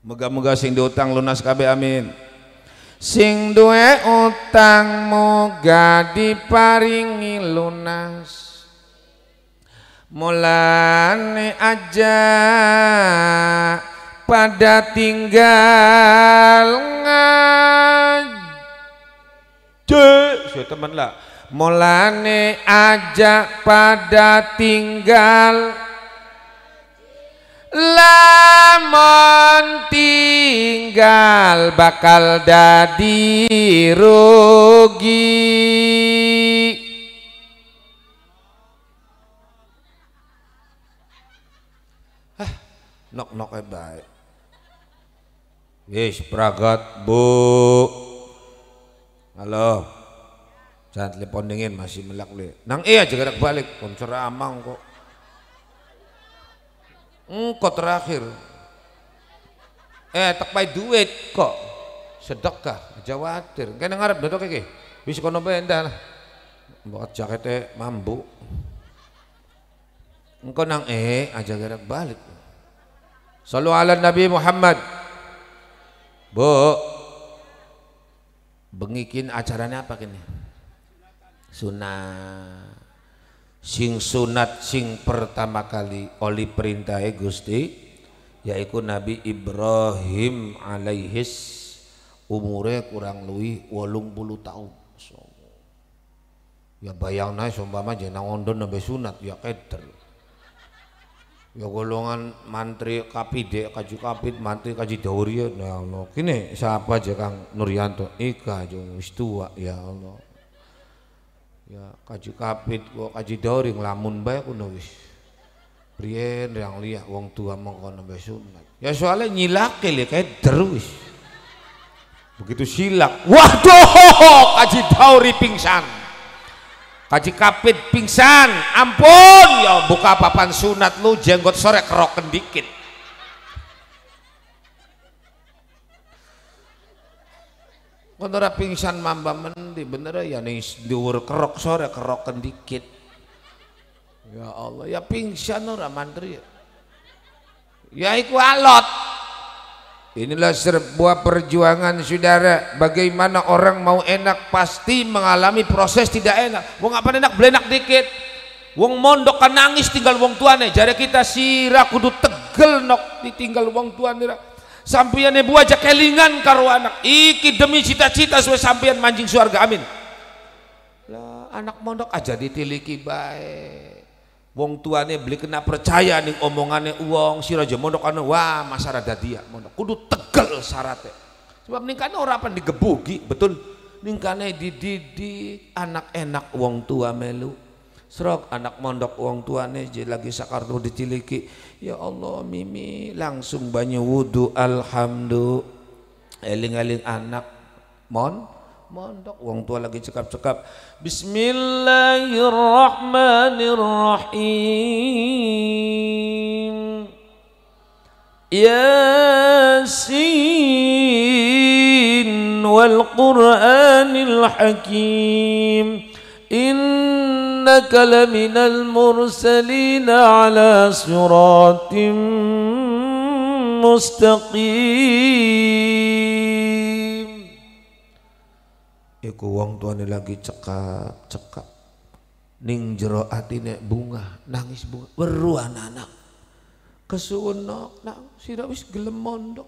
Speaker 1: moga-moga sing diutang lunas kabeh amin sing duwe utang moga diparingi lunas mulane aja pada tinggal saya teman lah mulane aja pada tinggal lamun tinggal bakal dadi rugi nok baik wis pragat Bu. Halo, jangan telepon dingin masih melak le. Nang aja gerak balik, kon ceramang kok. Engkau terakhir. Tak pay duit kok. Sedekah, aja watir. Kene ngarep dodo iki. Wis kono benda lah. Mbok jakete mambu. Engkau nang aja gerak balik. Sallu ala Nabi Muhammad.
Speaker 2: Bu, bengikin acaranya apa kini? Sunat. Sing sunat sing pertama kali oleh perintah Gusti yaitu Nabi Ibrahim alaihis umurnya kurang luwih 80 tahun. Ya bayangna seumpama jenang ondon nembe sunat ya keder. Ya golongan mantri kapide kaju kapit mantri kaji dauri ya Allah. Kini siapa aja Kang Nuryanto ika jong wis tua ya Allah. Ya kaji kapit kok kaji dauri ngelamun bae kuno wis. Priyen yang liya wong tua mengko nembe sunat. Ya soalnya nyilake le keder wis. Begitu silak, waduh kaji dauri pingsan. Kaji kapit pingsan, ampun ya buka papan sunat lu jenggot sore keroken dikit. Bener pingsan mamba mendi bener ya nih dhuwur kerok sore keroken dikit. Ya Allah ya pingsan ora mantri. Ya iku alot. Inilah sebuah perjuangan saudara. Bagaimana orang mau enak pasti mengalami proses tidak enak. Wong apa enak belenak dikit. Wong mondok kan nangis tinggal wong tuane. Jare kita sira kudu tegel nok ditinggal wong tuane. Sampiyane bu aja kelingan karo anak. Iki demi cita-cita suwe sampeyan manjing surga amin. Lah anak mondok aja ditiliki bae. Wong tuane beli kena percaya nih omongane uang si raja mondok anu wah masyarakat dadia mondok kudu tegel syaratnya sebab ningkane ora apa digebuki betul ningkane dididik anak enak wong tua melu serok anak mondok wong tuane je lagi sakartu ditiliki ya Allah mimi langsung banyu wudu alhamdulillah eling-eling anak mondok wong tua lagi cekap-cekap Bismillahirrahmanirrahim Yasin wal Qur'anil Hakim innaka laminal mursalin ala siratim mustaqim. Iku wong tuane lagi cekap ning jero atine bunga nangis bunga weru anak kesuwun nak sira wis gelem mondok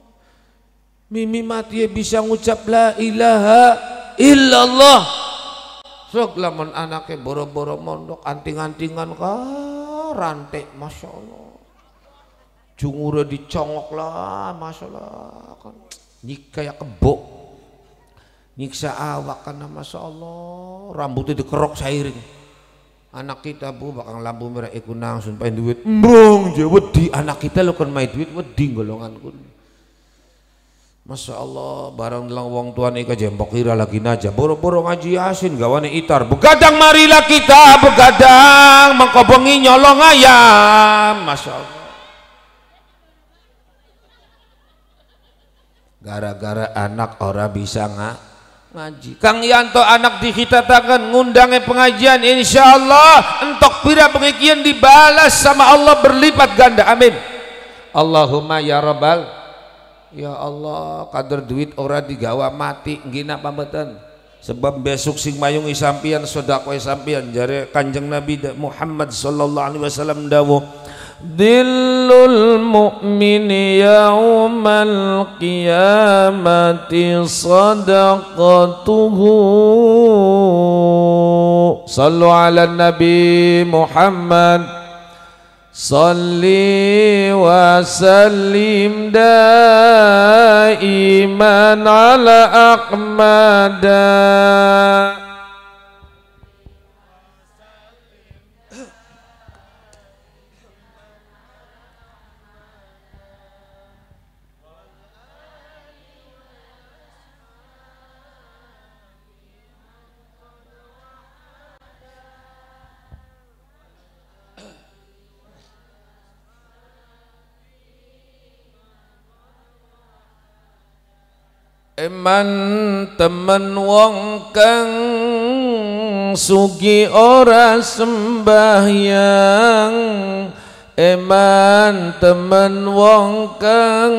Speaker 2: mimi mati bisa ngucap la ilaha illallah sok lamun anake boro-boro mondok anting-antingan ka rantai Masya Allah jungure dicongok lah Masya Allah kan nyik kayak kebo nyiksa awak karena Masya Allah rambutnya dikerok sairing anak kita bu bakal lampu merah ikut nangsun pengen duit mbong je wedi anak kita lo kan main duit wedi golongan kun Masya Allah barang dalam wong tuan ika jembok kira lagi naja boro-boro ngaji yasin gawane itar begadang marilah kita begadang mengkobengi nyolong ayam Masya Allah gara-gara anak ora bisa ngaji Kang Yanto anak dikitatakan ngundangnya pengajian insyaallah entok pira pengajian dibalas sama Allah berlipat ganda amin Allahumma ya rabbal ya Allah kader duit ora digawa mati ngina pambetan sebab besok sing mayungi sampian sedekah sampian jare Kanjeng Nabi Muhammad sallallahu alaihi wasallam dawuh Dillul mu'mini yawmal qiyamati sadaqatuhu Sallu ala Nabi Muhammad Salli wa sallim daiman ala Ahmada Eman temen wong kang sugi ora sembahyang eman temen wong kang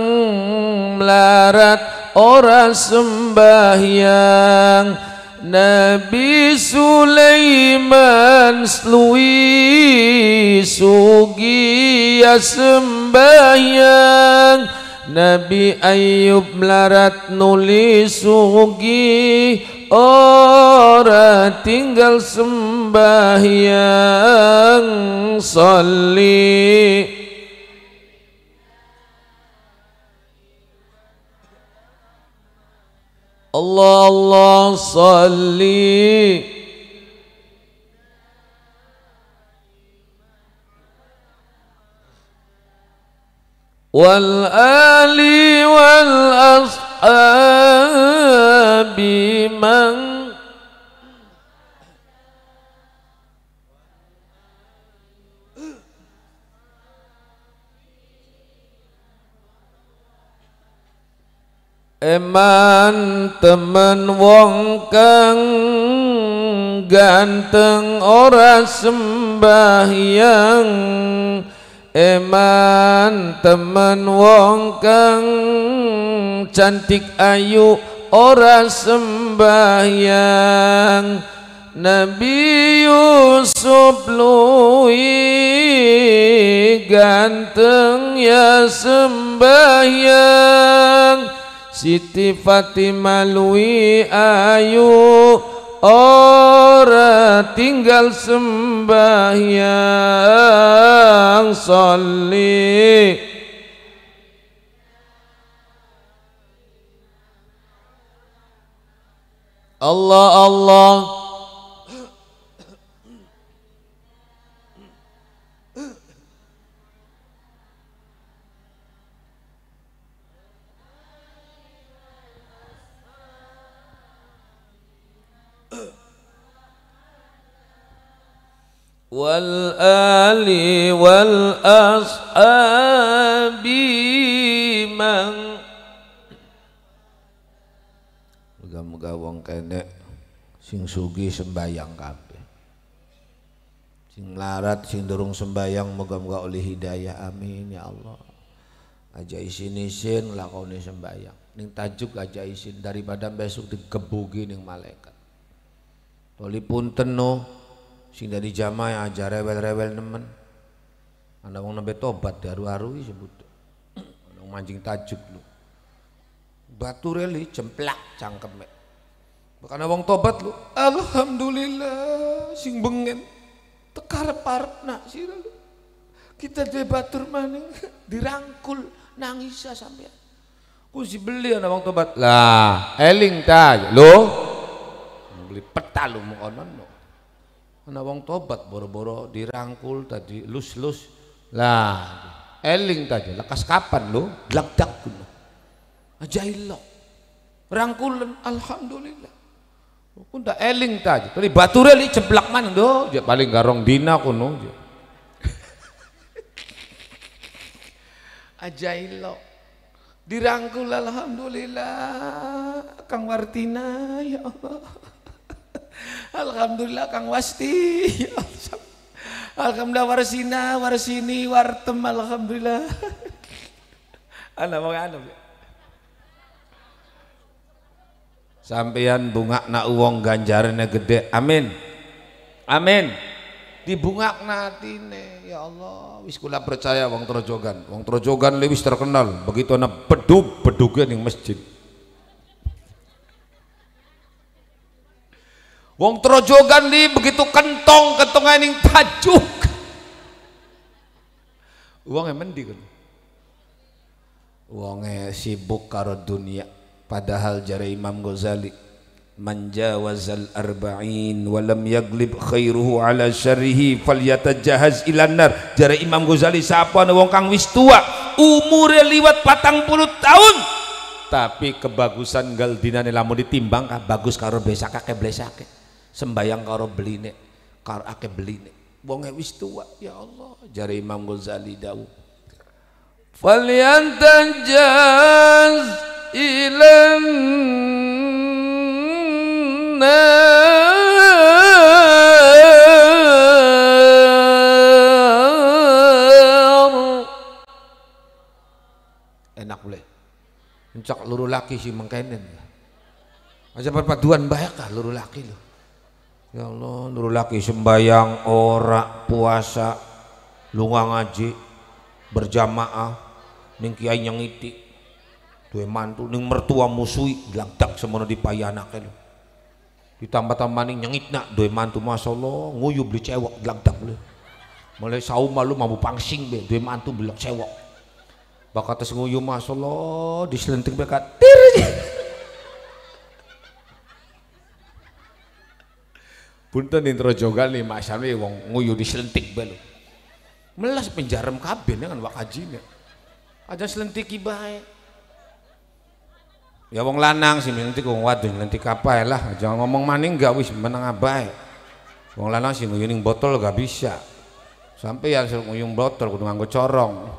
Speaker 2: melarat ora sembahyang. Nabi Sulaiman sluwi sugi ya sembahyang. Nabi Ayub melarat nulis sugi ora tinggal sembahyang. Salli Allah Allah salli wal ali wal ashabi man eman temen wong kang ganteng ora sembahyang. Eman temen wong kang cantik ayu ora sembahyang. Nabi Yusuf luwi ganteng ya sembahyang. Siti Fatimah luwi ayu ora tinggal sembahyang. Sholli Allah Allah wal ali wal ashabi man. Muga-muga wong kene sing sugih sembayang kabeh, sing larat sing durung sembayang muga-muga oleh hidayah, amin ya Allah. Aja isin-isin lakone sembayang ning tajuk aja isin daripada besok digebuki ning malaikat. Toli punten no sing dari jamaah aja rewel-rewel nemen. Ana wong nembe tobat daru-aru sebut. Ana mancing tajuk lu. Batu reli jemplak cangkeme. Bakana wong tobat lu, alhamdulillah sing bengen tekarep-arepna sira lu. Kita duwe batur maning dirangkul nangis sampean. Ku si beli ana wong tobat. Lah, eling ta lho. Beli peta lu mongkonon. Ana wong tobat boro-boro dirangkul tadi lus-lus lah eling tadi lekas kapan lo blak-dak kuno ajailok rangkulan alhamdulillah pun tak eling tadi tadi bature li ceplak man do dia paling garong dina kuno ajailok dirangkul alhamdulillah Kang Wartina ya Allah. Alhamdulillah Kang Wasti alhamdulillah warsini wartem alhamdulillah ana mau anu sampeyan bunga na uwong ganjarane gede amin amin dibungakna atine ya Allah wis kula percaya wong Trojogan wis terkenal begitu ana bedug-beduge ning masjid. Wong Trojogan li begitu kentongan ning tajuk. Wonge mendi kan. Wonge sibuk karo dunia. Padahal jare Imam Ghazali manjawazal arba'in wa lam yaglib khairuhu ala syarrihi falyatajahaz ilan nar. Jare Imam Ghazali sapane wong kang wis tua, umure liwat 40 tahun. Tapi kebagusan gal dinane lamun ditimbang bagus karo besakake blesake. Sembayang karo beline karo ake beline wonge wis tua ya Allah jare Imam Ghazali dawuh falyantajaz ilan nar enak boleh. Encak luru laki si mengkenen. Aja perpaduan baik kah luru laki lo. Ya Allah, luru laki sembayang ora puasa lunga ngaji berjamaah ning kiai nyengiti duwe mantu ning mertua musuhi glagdak semono dipayanake lho. Ditambah-tambah ning nyengitna duwe mantu masyaallah nguyub beli cewek glagdak lho. Mulai saum malu mampu pangsing be duwe mantu belok cewek. Bakat tes nguyub masyaallah diselenting bekat tir. Punten intro jogan nih masane wong nguyu diselentik bae lho. Melas penjarem kabeh kan wak hajine. Aja selentiki bae. Ya wong lanang sih nyentik wong wadon nyentik apa lah. Jangan ngomong maning gak wis meneng bae. Wong lanang sih nguyuning botol gak bisa. Sampai yang suruh nguyung botol kudu nganggo corong.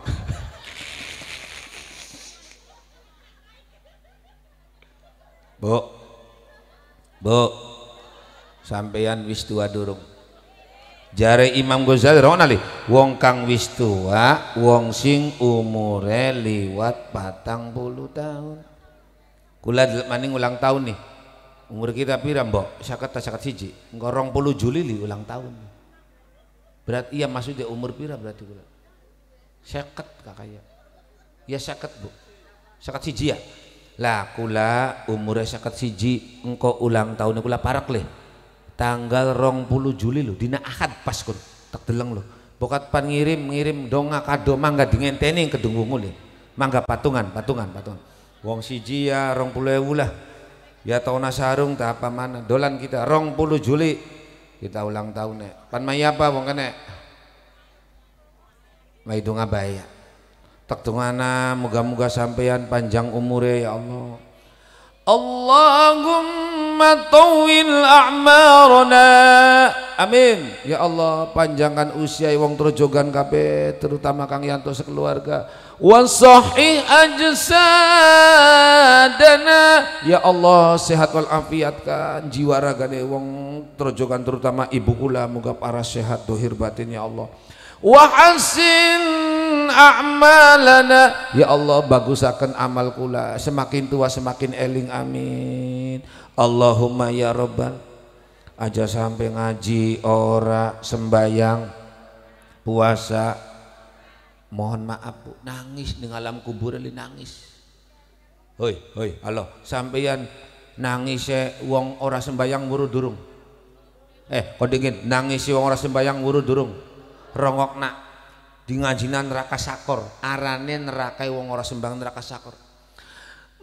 Speaker 2: Bu. Sampeyan wis tua durung. Jare Imam Ghazali ronali wong kang wis tua wong sing umure liwat 40 tahun. Kula maning ulang tahun nih. Umur kita pira mbok? 51 engko 20 Juli li ulang tahun. Berarti iya maksudnya umur pira berarti kula? 50 kakak ya. Ya 50 Bu. 51 ya. Lah kula umure 51 engko ulang tahun kula parak leh. Tanggal 20 Juli lho dina Ahad pas kun tak deleng lho bokat pan ngirim donga kado mangga dingenteni kedunggungu le mangga patungan wong siji ya 20.000 lah ya tahun sarung tak apa mana dolan kita 20 Juli kita ulang tahun nek pan maya apa wong kene mai donga bae tak dongana muga-muga sampeyan panjang umure ya Allah. Allahumma tawil a'marana amin ya Allah panjangkan usia wong trojogan kabeh terutama Kang Yanto sekeluarga wa sahih ajsadana ya Allah sehat wal afiatkan jiwa ragane wong trojogan terutama ibu kula muga paras sehat dohir batin ya Allah wa hasin a'malana ya Allah bagusaken amal kula semakin tua semakin eling amin Allahumma ya Rabbal aja sampai ngaji ora sembayang puasa mohon maaf Bu nangis di alam kubur li nangis hoi halo sampeyan nangis wong ora sembayang wuru durung kok dingin nangis wong ora sembayang wuru durung rongokna di ngajinan neraka sakor arane neraka wong ora sembang neraka sakor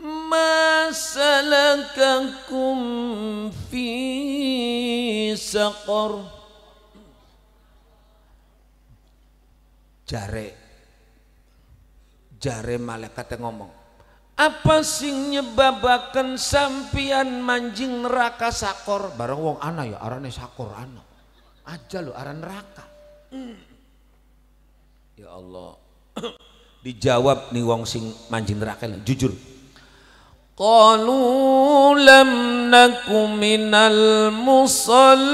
Speaker 2: masalakakum fi sakor jare malaikat ngomong apa sing nyebabaken sampian manjing neraka sakor bareng wong ana ya arane sakor ana aja lo aran neraka. Ya Allah dijawab nih wong sing manjing neraka jujur qalu lam nakum minal musallin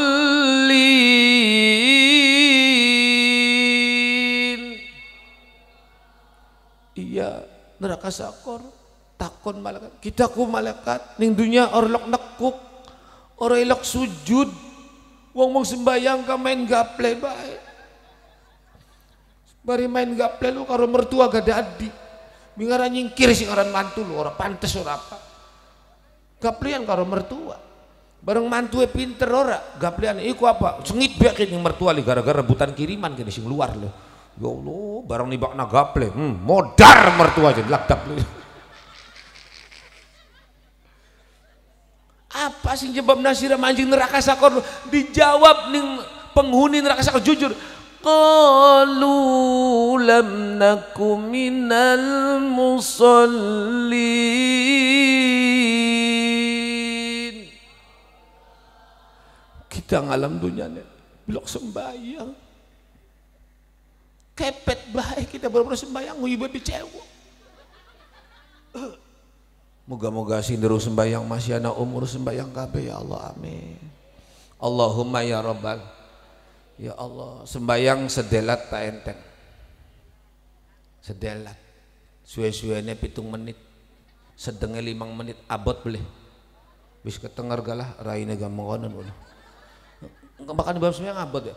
Speaker 2: iya neraka sakor takon malaikat kita ku malaikat ning dunya orlok nekuk ora ilok sujud wong sembayang ka main gaple bae bari main gaple lu karo mertua gak ada adik mingara nyingkir sing aran mantu lu ora pantes ora apa gaplean karo mertua bareng mantue pinter ora gaplean iku apa sengit biak ning mertua li gara-gara rebutan kiriman kene sing luar lho ya Allah bareng nibakna gaple modar mertua aja lagdap lu apa sing jebab nasira manjing neraka sakor dijawab ning penghuni neraka sakor jujur qalu lam nakum minal musallin kita ngalam dunyanya bilok sembayang kepet baik kita baru sembayang nguyubet di cewek moga-moga sing deru sembayang masih ana umur sembayang kabeh ya Allah amin Allahumma ya Rabbal ya Allah sembayang sedelat tak enteng sedelat suwe-suwene 7 menit, sedenge 5 menit, abot boleh. Wis ketenger galah raine gampang konon boleh. Makan bab semua ngabot ya.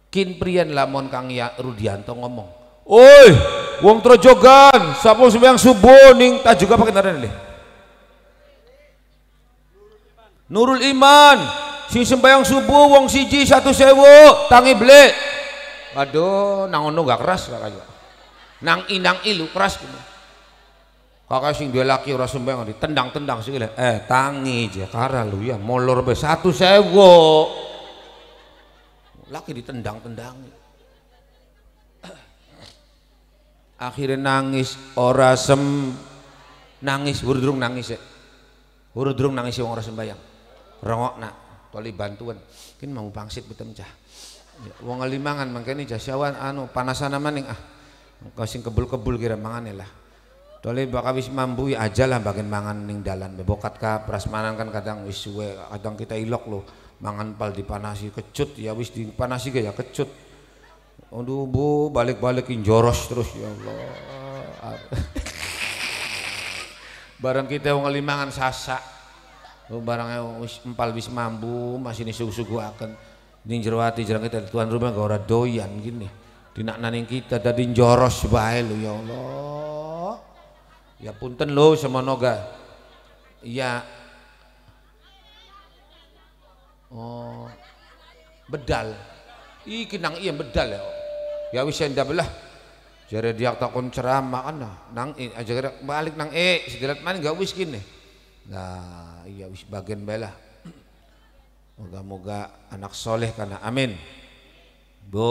Speaker 2: Kin priyen lamun Kang ya Rudianto ngomong, "Oi, wong Trojogan, sapa sembahyang subuh ning tak juga pakai naran le." Nurul Iman, sing sembahyang subuh wong siji 1.000 tangi blek. Aduh, nang ngono gak keras lah kaya. Nang inang ilu keras gitu. Kakak sing dia laki ora sembahyang ditendang-tendang sikile. Tangi aja kara lu ya molor be 1.000. Laki ditendang-tendangi. Akhirnya nangis ora nangis hurudrung nangis ya. Hurudrung nangis wong ora sembahyang. Rongokna toli bantuan. Kin mau pangsit betem cah. Wong ngalimangan mangkene jasyawan anu panasana maning Engko sing kebul-kebul kira mangane lah. Tole bakal wis mambu ya aja lah bagian mangan ning dalan bebokat ka prasmanan kan kadang wis suwe kadang kita ilok loh mangan pal dipanasi kecut ya wis dipanasi ya kecut. Aduh bu balik-balikin joros terus ya Allah. Barang kita wong ngalimangan sasak. Barangnya wis empal wis mambu masih disuguh-suguhaken ning jero ati jarang kita tuan rumah gak ora doyan gini. Dinaknaning kita dadi joros bae lho ya Allah. Ya punten lho semono ga. Iya. Oh. Bedal. Iki nang iya bedal ya. Ya wis enda belah. Jare dia takon ceramah kan nang aja balik nang sedelat mana gak wis kene. Nah, iya wis bagian bae lah. Moga-moga anak soleh kana amin. Bu,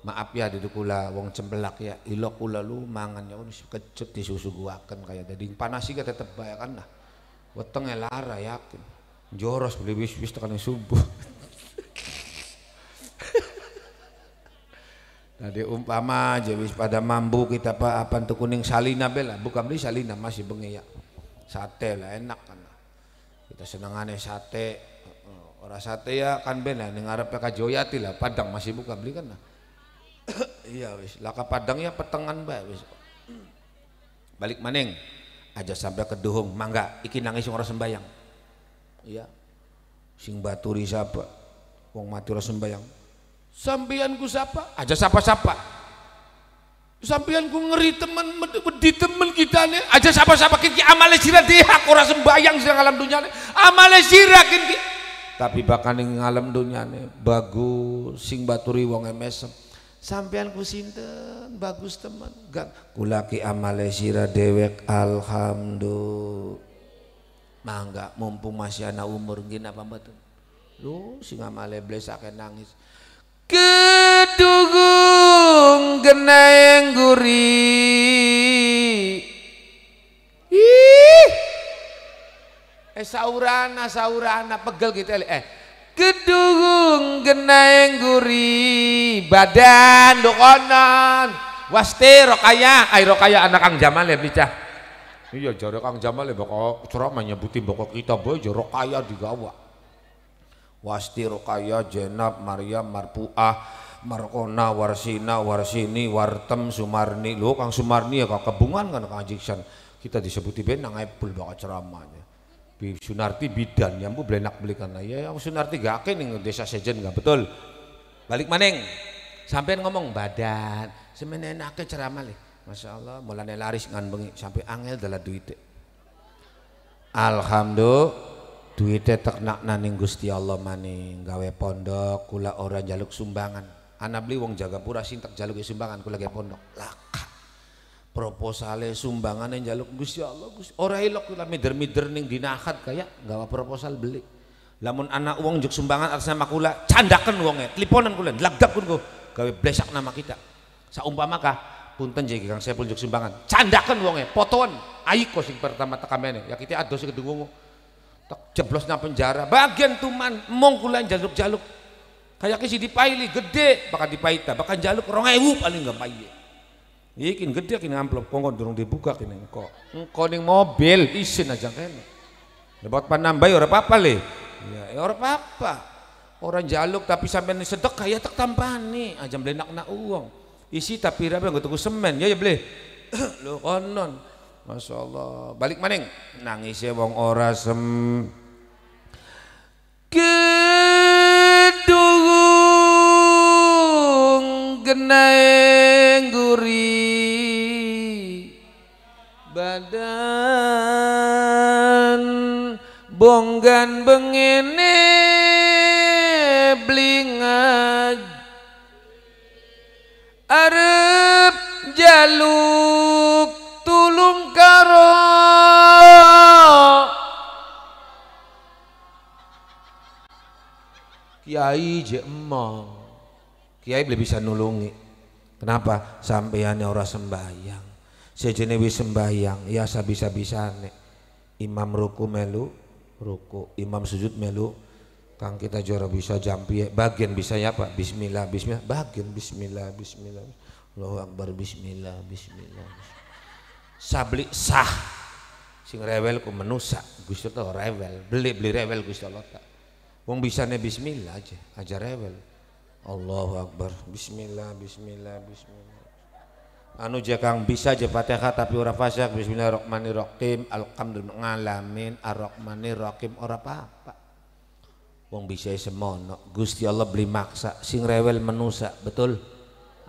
Speaker 2: maaf ya duduk kula wong cempelak ya ilok kula lu mangan ya wis kecut disusuguaken kaya daging panasi ka tetep bae kan lah. Wetenge lara yakin. Joros beli wis tekan subuh. Tadi umpama aja wis pada mambu kita apa tuh kuning salina bela bukan beli salina masih bengi ya. Sate lah enak kan. Kita senengane sate. Ora sate ya kan ben ning ngarepe ka Joyati lah Padang masih buka beli kan. Iya wis laka Padang ya petengan bae wis. Balik maning aja sampai ke Duhung mangga iki nangis ora sembayang. Iya. Sing baturi siapa? Wong mati ora sembayang. Sampeyanku siapa? Aja sapa-sapa. Sampeyanku ngeri temen wedi temen kita nih. Aja sapa-sapa ki amale sira dihak ora sembayang sing alam dunyane. Amale sira ki. Tapi bakal ning alam dunyane bagus sing baturi wong mesem. Sampeyanku sinten bagus temen. Gak kula ki amale sira dewek alhamdulillah. Mangga mumpung masih ana umur nggih napa mboten. Lho sing amale blesake nangis. Kedugung geneng guri. Saurana pegel gitu kedugung geneng guri badan dokonan wasti rokaya anak Kang Jamal ya bicah. Iya jare Kang Jamal ya bakal ceramah nyebutin pokok kita boy rokaya digawa. Wasti rokaya Jenab Maryam Marpuah Markona Warsina Warsini Wartem Sumarni lho Kang Sumarni ya Kang Kebungan kan Kang Jiksan kita disebuti benang epul bakal ceramahnya. Sunarti bidan yang bu belenak belikan ya yang Sunarti gak akin ning desa sejen gak betul. Balik maning sampean ngomong badan semene enake ceramah le. Masyaallah mulane laris ngan bengi sampai angel dalah duite. Alhamdulillah duite teknakna ning Gusti Allah maning gawe pondok kula ora njaluk sumbangan. Ana beli wong Jagapura sing tak jaluki sumbangan kula gawe pondok. Laka. Proposale sumbangane njaluk Gusti Allah Gusti ora elok kula mider-mider ning dina akad kaya gawa proposal beli lamun anak uang juk sumbangan atas nama kula candaken wonge teleponan kula lagap kun gawe blesak nama kita saumpama kah punten jadi Kang Sepul juk sumbangan candaken wonge potoan aiko sing pertama tekamene ya kita ados kedungu tak jeblos nang penjara bagian tuman mong kula jaluk-jaluk kayak si dipaili gede bakal dipaita bakal jaluk 2000 paling gak paili. Ikin gede kini amplop kongkon durung dibuka kini engko ning mobil isin aja kene lebat panambay ora apa-apa le ya ora apa-apa orang jaluk tapi sampai sedekah ya tak tampani aja belenak na uang isi tapi rabe nggak tuku semen ya beli
Speaker 1: Lho konon. Masya Allah. Balik maning nangisnya wong ora sem kedung genai guri badan bonggan bengene blingaj arep jaluk tulung karo kiai je emong kiai belum bisa nulungi. Kenapa? Sampeyannya ora sembahyang sejene wis sembahyang ya sabisa-bisane imam ruku melu ruku imam sujud melu kang kita jora bisa jampi bagian bisa ya Pak bismillah bismillah bagian bismillah bismillah Allahu akbar bismillah bismillah sabli sah sing rewel ku menusa Gusti Allah rewel beli rewel Gusti Allah tak wong bisane bismillah aja rewel Allahu akbar bismillah bismillah bismillah anu jakang bisa aja Fatihah tapi ora fasyak bismillahirrahmanirrahim alhamdulillah ngalamin arrahmanirrahim ora apa-apa wong bisa semono Gusti Allah beli maksa sing rewel menusa betul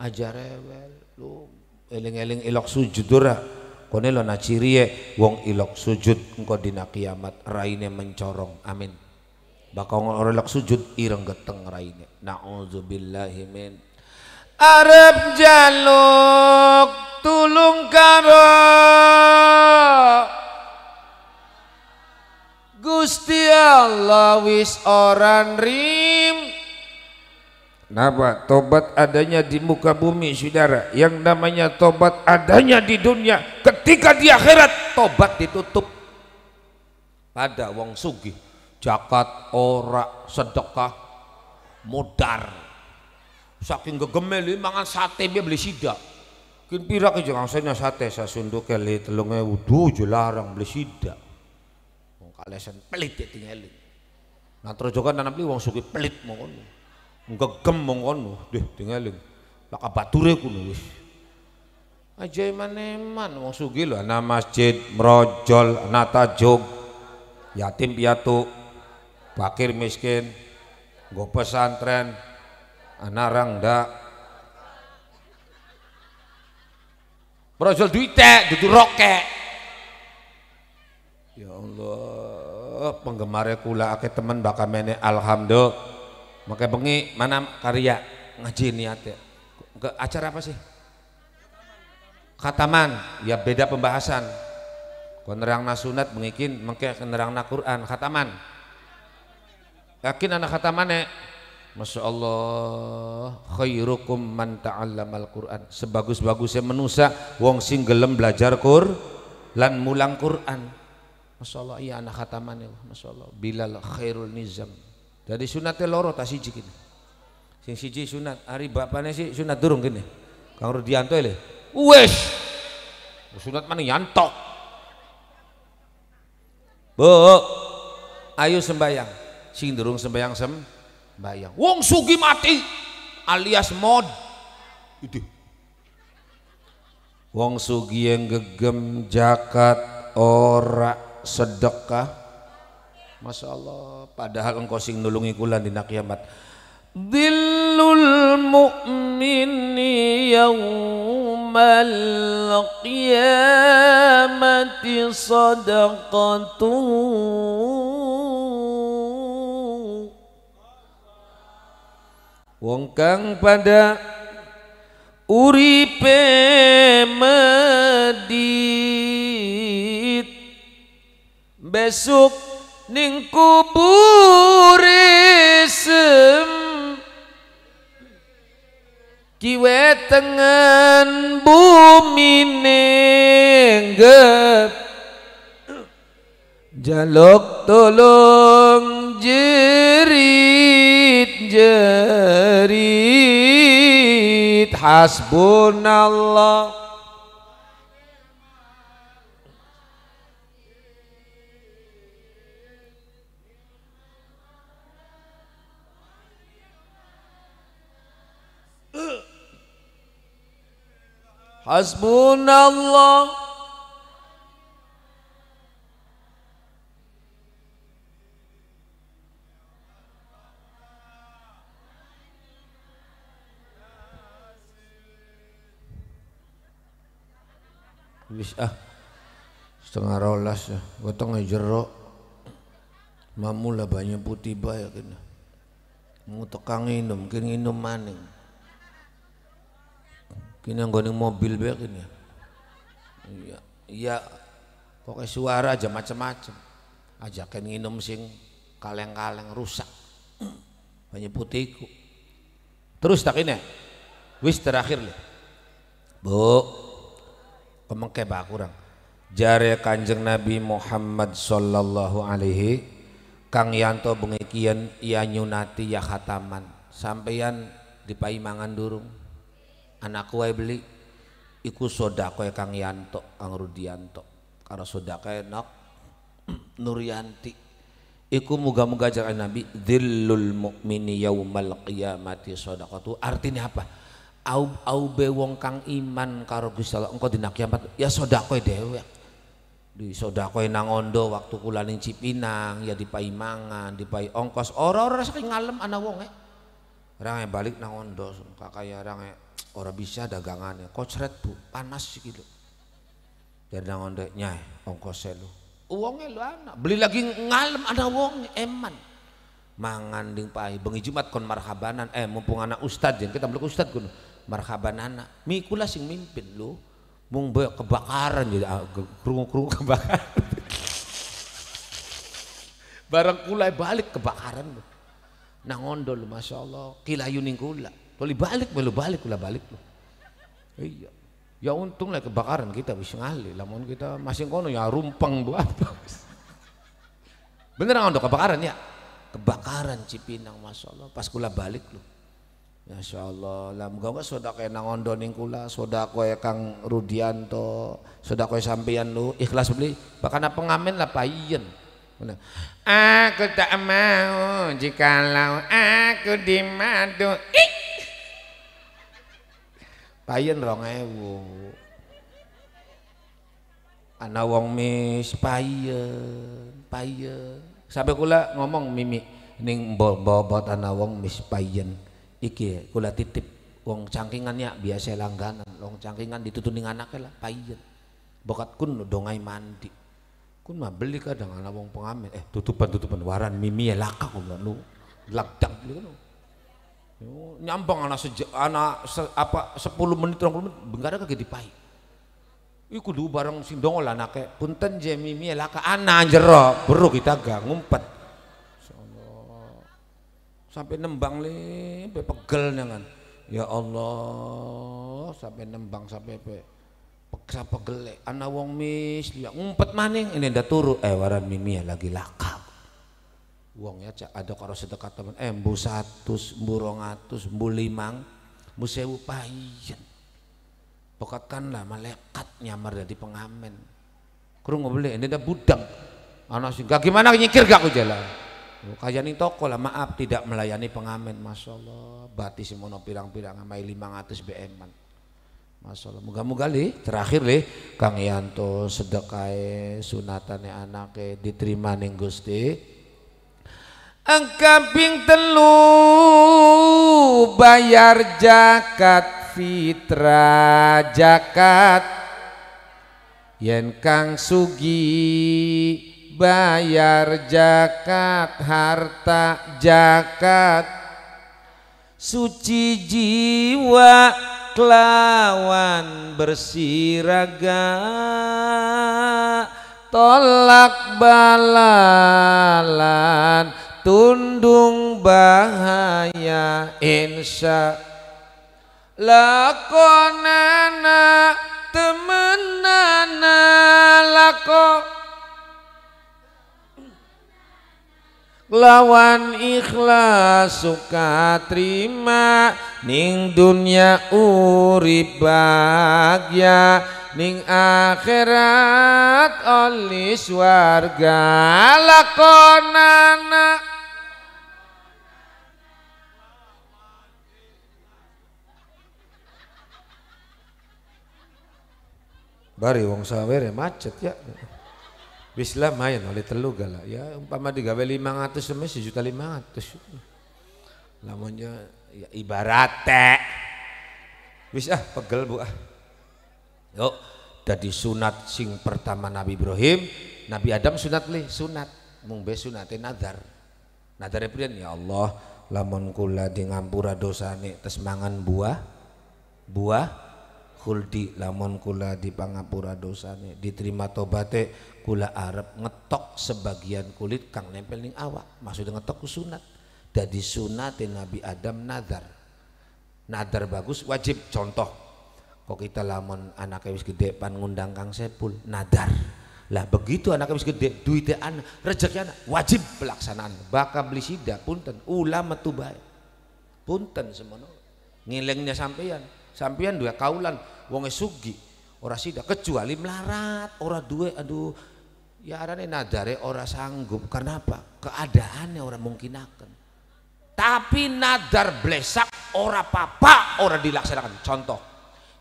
Speaker 1: aja rewel lu eling-eling ilok sujud ora kone lo nacirie wong ilok sujud engko dina kiamat raine mencorong amin bakal ora ilok sujud ireng geteng raine naudzubillahi min arep jaluk tulung karo Gusti Allah wis orang rim. Kenapa? Tobat adanya di muka bumi saudara. Yang namanya tobat adanya di dunia. Ketika di akhirat tobat ditutup. Pada wong sugih zakat ora sedekah modar. Saking gegemel mangan sate dia beli sidak. Kin pira ke jangan saya sate sasunduk kali telungnya wudu larang beli sidak. Kalesan pelit ya tinggalin. Nah terus juga nanam beli wong sugih pelit mongkon, gegem mongkon, deh tinggalin. Laka bature kuno wis. Aja maneman wong sugih lho, ana masjid, merojol, ana tajog, yatim piatu, fakir miskin, nggo pesantren, ana rangda. Merojol duite, dudu rokek. Ya Allah, penggemarnya kula akeh temen bakal mene alhamdulillah. Makanya bengi mana karya ngaji niatnya. Ke acara apa sih? Khataman, ya beda pembahasan. Kon nerangna sunat bengikin mengke nerangna Quran khataman. Yakin anak khatamane? Masya Allah, khairukum man ta'allamal Quran. Sebagus-bagusnya manusia wong sing gelem belajar lan mulang Quran. Masya Allah, iya anak khataman ya, Masya Allah. Bilal khairul nizam. Jadi sunatnya loro tak siji gini. Sing siji sunat, hari bapaknya sih sunat durung gini. Kang Rudianto ya, wes. Sunat mana nyantok. Bu, ayo sembayang. Sing durung sembayang sembayang. Wong sugi mati, alias mod. Itu. Wong sugi yang gegem zakat ora sedekah, Masya Allah. Padahal engkau sing nulungi kula dina kiamat. Dhillul mu'mini yawmal qiyamati sadaqatu. Wong kang pada uripe medit besok ning kubur kiwe tengen bumi nenggep jaluk tolong jerit hasbunallah.
Speaker 2: Hasbunallah. Wis setengah rolas ya, gotong jeruk. Mamula banyak putih bae kena. Mau tekang minum, kini minum maning. Kini nggone mobil bae kene. Iya, iya. Pokoknya suara aja macam-macam. Ajakan minum sing kaleng-kaleng rusak. Banyak putihku. Terus tak ini. Wis terakhir le. Bu, kemengke bak kurang. Jare Kanjeng Nabi Muhammad sallallahu alaihi Kang Yanto bengikian ia nyunati ya khataman sampeyan dipai mangan durung anakku wae beli iku sodakoe Kang Yanto Kang Rudianto karo sodakoe nok Nuryanti iku muga-muga jalan Nabi dzillul mukmini yaumal qiyamati sodaqatu artinya apa au be wong kang iman karo Gusti Allah engko dina kiamat ya sodakoe dewek di sodakoe nang ondo waktu kula ning Cipinang ya dipai mangan dipai ongkos ora saking ngalem ana wong range balik nang ondo kakaya range ora bisa dagangannya kocret Bu panas iki lho dari nang ondo nyai ongkose lho uangnya lho anak beli lagi ngalem ana wong eman mangan ding pai bengi Jumat kon marhabanan mumpung anak ustad jen kita belum ustad kun marhaban anak mikula sing mimpin lho mung kebakaran jadi krungu kebakaran barang kulai balik kebakaran lho nang ondo lho Masya Allah kilayu ning kula toli balik melu balik kula balik lho iya ya untung lah kebakaran kita bisa ngali lamun kita masih kono ya rumpeng buat bener nang ondo kebakaran ya kebakaran Cipinang Masya Allah pas kula balik lho Masya Allah lah muga sodakoe nang ondo ning kula sodakoe Kang Rudianto sodakoe sampeyan lu ikhlas beli bahkan pengamen lah payen aku tak mau jikalau aku dimadu payen 2000 ana wong mis payen sampai kula ngomong mimi ning bobot ana wong mis payen iki kula titip wong cangkingannya biasa langganan wong cangkingan ditutuning anake lah payen bokat kun dongai mandi kun mah beli kadang ana wong pengamen tutupan waran mimi laka kok lu lagdak beli kan nyampang ana apa 10 menit 20 menit benggara kagak dipai iku kudu bareng sing dongol anake punten je mimi laka ana jero bro kita gak ngumpet sampai nembang le pegel nangan ya Allah sampai nembang sampai peksa pegel ana wong mis liya ngumpet maning ini ndak turu waran mimi lagi laka wong ya ada karo sedekah temen mbu 100 mbu 200 mbu 5 mbu 1000 payen pokokkan lah malaikat nyamar dari pengamen krungu beli ini ndak budang ana sing gak gimana nyikir gak aku jalan kayak nih toko lah maaf tidak melayani pengamen Masya Allah bati simono pirang-pirang amai 500 BM man Masya Allah moga-moga li terakhir li Kang Yanto sedekah sunatane anake diterima ning Gusti kaping 3 bayar zakat fitrah zakat yen Kang Sugi bayar zakat harta zakat suci jiwa kelawan bersiraga tolak balalan tundung bahaya insya lakonana temenana lako lawan ikhlas suka terima ning dunia urip bahagia ning akhirat oli swarga lakonana
Speaker 1: Bari wong sawere macet ya. Wis lah main oleh telu gala ya umpama digawe 500 semua 1.500.000. Lamunnya ya ibarat teh. Wis pegel Bu Yuk dadi sunat sing pertama Nabi Ibrahim, Nabi Adam sunat mung be sunate nadar. Nadare priyen ya Allah lamun kula di ngampura dosane tes mangan buah khuldi, lamun kula di pangapura dosane diterima tobaté kula arep ngetok sebagian kulit kang nempel ning awak, maksudnya ngetok ku sunat. Dadi sunate Nabi Adam nadar bagus wajib. Contoh kok kita lamun anaknya wis gede pan ngundang Kang Sepul nadar lah, begitu anaknya wis gede duitnya anak rezeki anak wajib pelaksanaan. Bakal beli sida punten ulah metu bae punten semono ngilengnya sampeyan dua kaulan wong sugi ora sida kecuali melarat ora duwe aduh ya arane nadare ora sanggup karena apa keadaannya ora mungkinaken. Tapi nadar blesak ora papa ora dilaksanakan. Contoh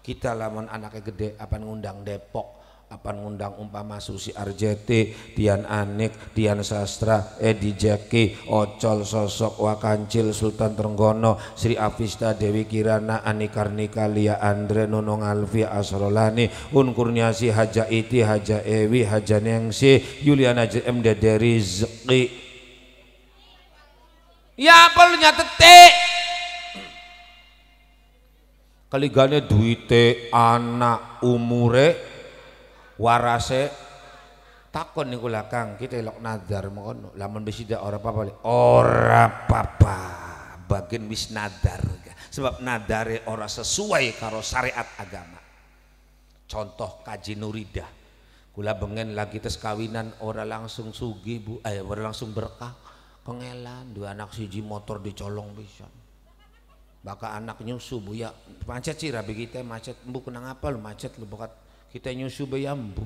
Speaker 1: kita lamun anaknya gede apan ngundang Depok, apan ngundang umpama Susi Arjeti, Dian Anik, Dian Sastra, Edi Jeki, Ocol Sosok, Wakancil, Sultan Trenggono, Sri Afista, Dewi Kirana, Ani Karnika, Lia Andre, Nunung Alfi, Asrolani, Un Kurniasi, Haja Iti, Haja Ewi, Haja Nengsi, Yuliana JM, Dede Rizki. Ya perlu nyatetik kaligane duite anak umure warase takon niku lah Kang kita elok nadar mengkono lamun wis tidak ora apa-apa bagian wis nadar sebab nadare ora sesuai karo syariat agama. Contoh Kaji Nuridah kula bengen lagi tes kawinan ora langsung sugih Bu ora langsung berkah kengelan dua anak siji motor dicolong pisan. Baka anak nyusu Bu ya macet sih rabi kita macet Bu kenang apa lu macet lu bakat kita nyusu bayambu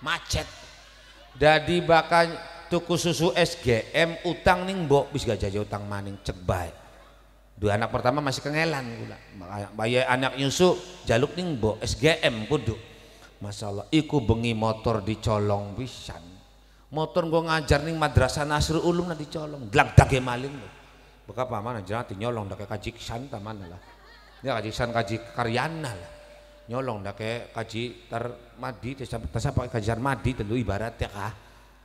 Speaker 1: macet dadi bakal tuku susu SGM utang ning mbok bis gak jaja utang maning cek bae. Dua anak pertama masih kengelan gula bayar anak nyusu jaluk ning mbok SGM kudu masalah iku bengi motor dicolong pisan. Motor gue ngajar nih madrasah Nasrul Ulum nanti colong, gelang dage maling loh. Beka paman aja nanti nyolong dake kaji kisan taman lah. Ya kaji kisan kaji karyana lah. Nyolong dake kaji termadi, tesa pakai kajian madi tentu ibarat ya kah?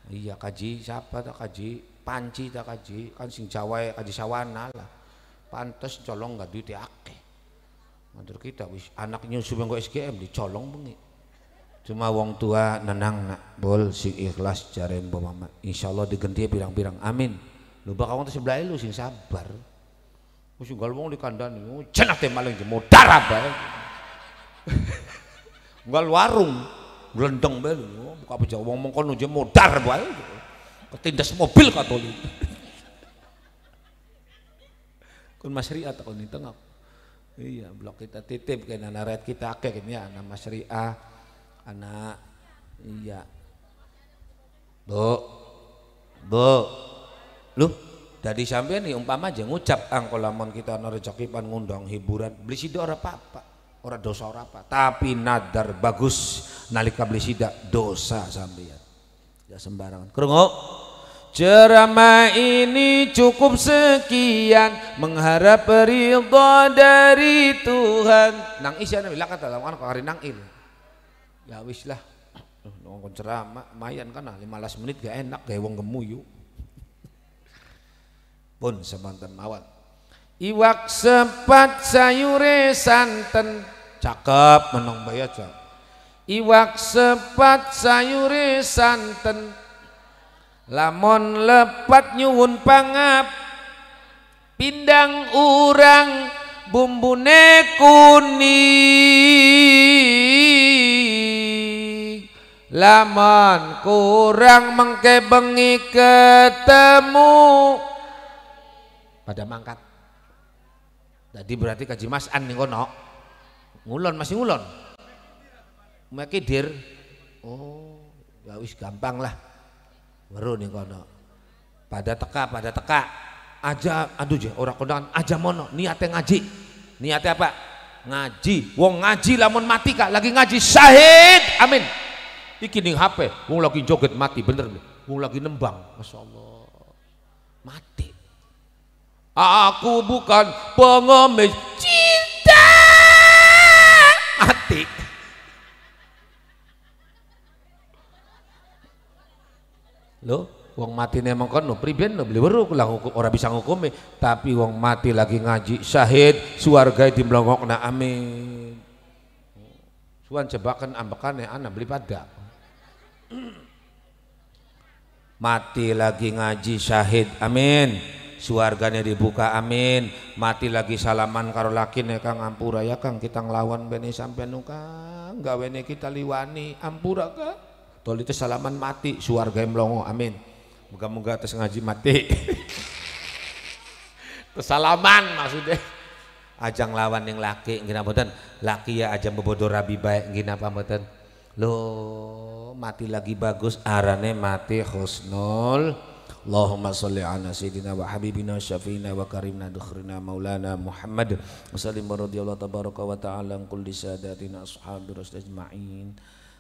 Speaker 1: Iya kaji siapa tak kaji panci tak kaji kan sing Jawa kaji sawana lah. Pantes colong nggak duit akeh. Mantur kita wis anak nyusu bengko SGM dicolong bengi. Cuma wong tua nenang nak bol si ikhlas jare Mbah Mamat insyaallah digenti pirang-pirang amin. Lu bakal wong sebelah lu sing sabar. Wis nggal wong di kandhane cenah teh maling modar bae. Nggal warung glendeng bae lu buka beja wong mongkon nje modar bae. Ketindas mobil Katolik. Kun Mas Ria takon di tengah. Iya blok kita titip kena naret kita akeh ya nama Mas Ria. Anak iya Bu lu dari sampean nih umpama aja ngucap angko lamun kita ana rezeki pan ngundang hiburan beli sida ora apa-apa ora dosa ora apa tapi nadar bagus nalika beli sida dosa sampean ya sembarangan krungu. Ceramah ini cukup sekian mengharap ridha dari Tuhan nang isiane bilang kata lawan kari nang il ya wis lah ngomong ceramah mayan kan 15 menit gak enak kayak wong gemuyu pun semanten mawon iwak sepat sayure santen cakep menong bayar cak iwak sepat sayure santen lamon lepat nyuwun pangap pindang urang bumbune kuning laman kurang mengke bengi ketemu pada mangkat jadi berarti kaji Mas An nih kono ngulon masih ngulon makidir oh ya wis gampang lah baru nih kono pada teka aja aduh je orang kondangan aja mono niatnya ngaji niatnya apa ngaji, wong ngaji lamun mati kak lagi ngaji syahid, amin. Iki ning HP, wong lagi joget mati bener, wong lagi nembang, masya Allah, mati. Aku bukan pengemis cinta, mati. Loh, wong mati nemang kono priben beli weru kula ora bisa ngukumi, tapi wong mati lagi ngaji syahid suwarga dimlongokna amin. Suwan jebakan ambekane ana beli pada. Mati lagi ngaji syahid amin. Suwargane dibuka amin. Mati lagi salaman karo lakine Kang ampura ya Kang kita nglawan bene sampean Kang gawene kita liwani ampura Kang. Tol itu salaman mati suwarga mlongo amin. Moga-moga tes ngaji mati. Tesalaman maksudnya. Ajang lawan yang laki nggih mboten. Laki ya aja bebodo rabi baik nggih napa mboten. Loh, mati lagi bagus arane mati husnul. Allahumma sholli ala sayyidina wa habibina syafiina wa karimna dukhrina maulana Muhammad wa sallim radhiyallahu tabaraka wa ta'ala an kulli sadatina ashabi rasul ajma'in.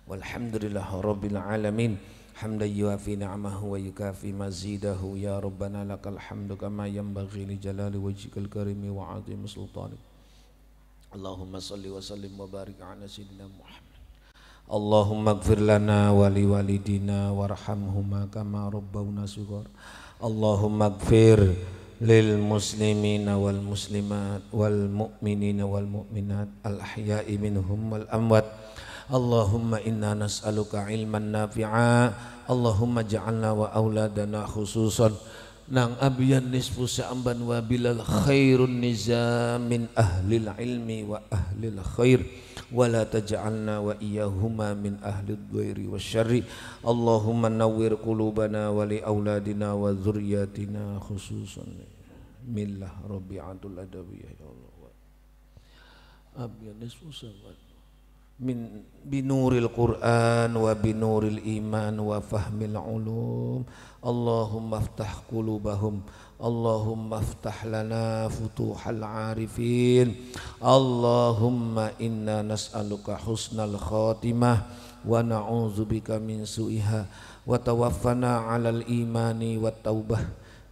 Speaker 1: Walhamdulillah rabbil alamin hamdan yuafi ni'amahu wa yukafi mazidahu ya rabbana lakal hamdu kama yanbaghi li jalali wajhikal karimi wa 'azimi sultanik. Allahumma shalli wa sallim wa barik ala sayyidina Muhammad. Allahumma ighfir lana wa li walidina warhamhuma kama rabbawna shighar. Allahumma ighfir lil muslimina wal muslimat wal mu'minina wal mu'minat al ahya'i minhum wal amwat. Allahumma inna nas'aluka ilman nafi'a. Allahumma ja'alna wa auladana khususan nang abiyan nisfu sa'amban wa bilal khairun nizam min ahlil ilmi wa ahlil khair wa la taj'alna wa iyahuma min ahlid dhairi wasyarri. Allahumma nawwir qulubana wa li auladina wa dzurriyyatina khususan millah rabi'atul adawiyah ya Allah. Abiyan nisfu sa'amban min binuril Quran wa binuril iman wa fahmil ulum. Allahumma aftah qulubahum. Allahumma aftah lana futuhal arifin. Allahumma inna nas'aluka husnal khatimah wa na'udzubika min su'iha wa tawaffana 'alal imani wat taubah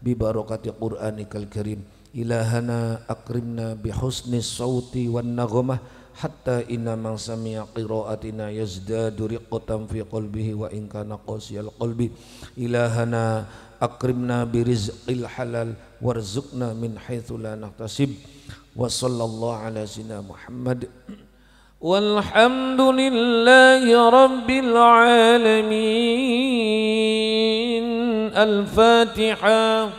Speaker 1: bi barakati Qur'anikal karim. Ilahana akrimna bi husnis sauti wan naghmah hatta inna man sami'a qira'atina yazdadu riqqatan fi qalbihi wa in kana qasiyal qalbi. Ilahana akrimna bi rizqil halal warzuqna min haitsu la nahtasib. Wa sallallahu ala sayyidina Muhammad walhamdulillahi rabbil alamin. Al-Fatiha.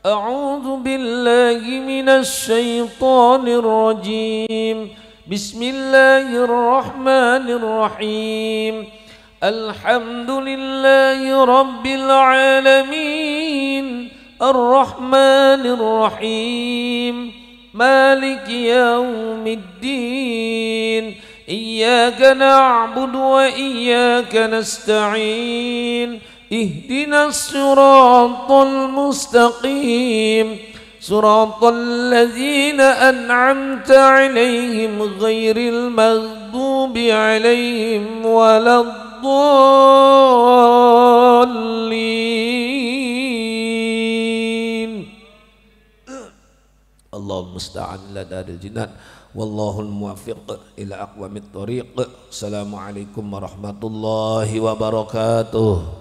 Speaker 1: A'udzu billahi minasy syaithanir rajim. Bismillahirrahmanirrahim. Alhamdulillahi rabbil alamin. Ar-Rahmanir Rahim. Maliki yaumiddin. Iyyaka na'budu wa iyyaka nasta'in. Ihdinas siratal mustaqim. صراط الذين أنعمت عليهم غير المغضوب عليهم ولا الضالين. اللهم استعان لنا الجنان والله الموفق إلى أقوم الطريق. السلام عليكم ورحمة الله وبركاته.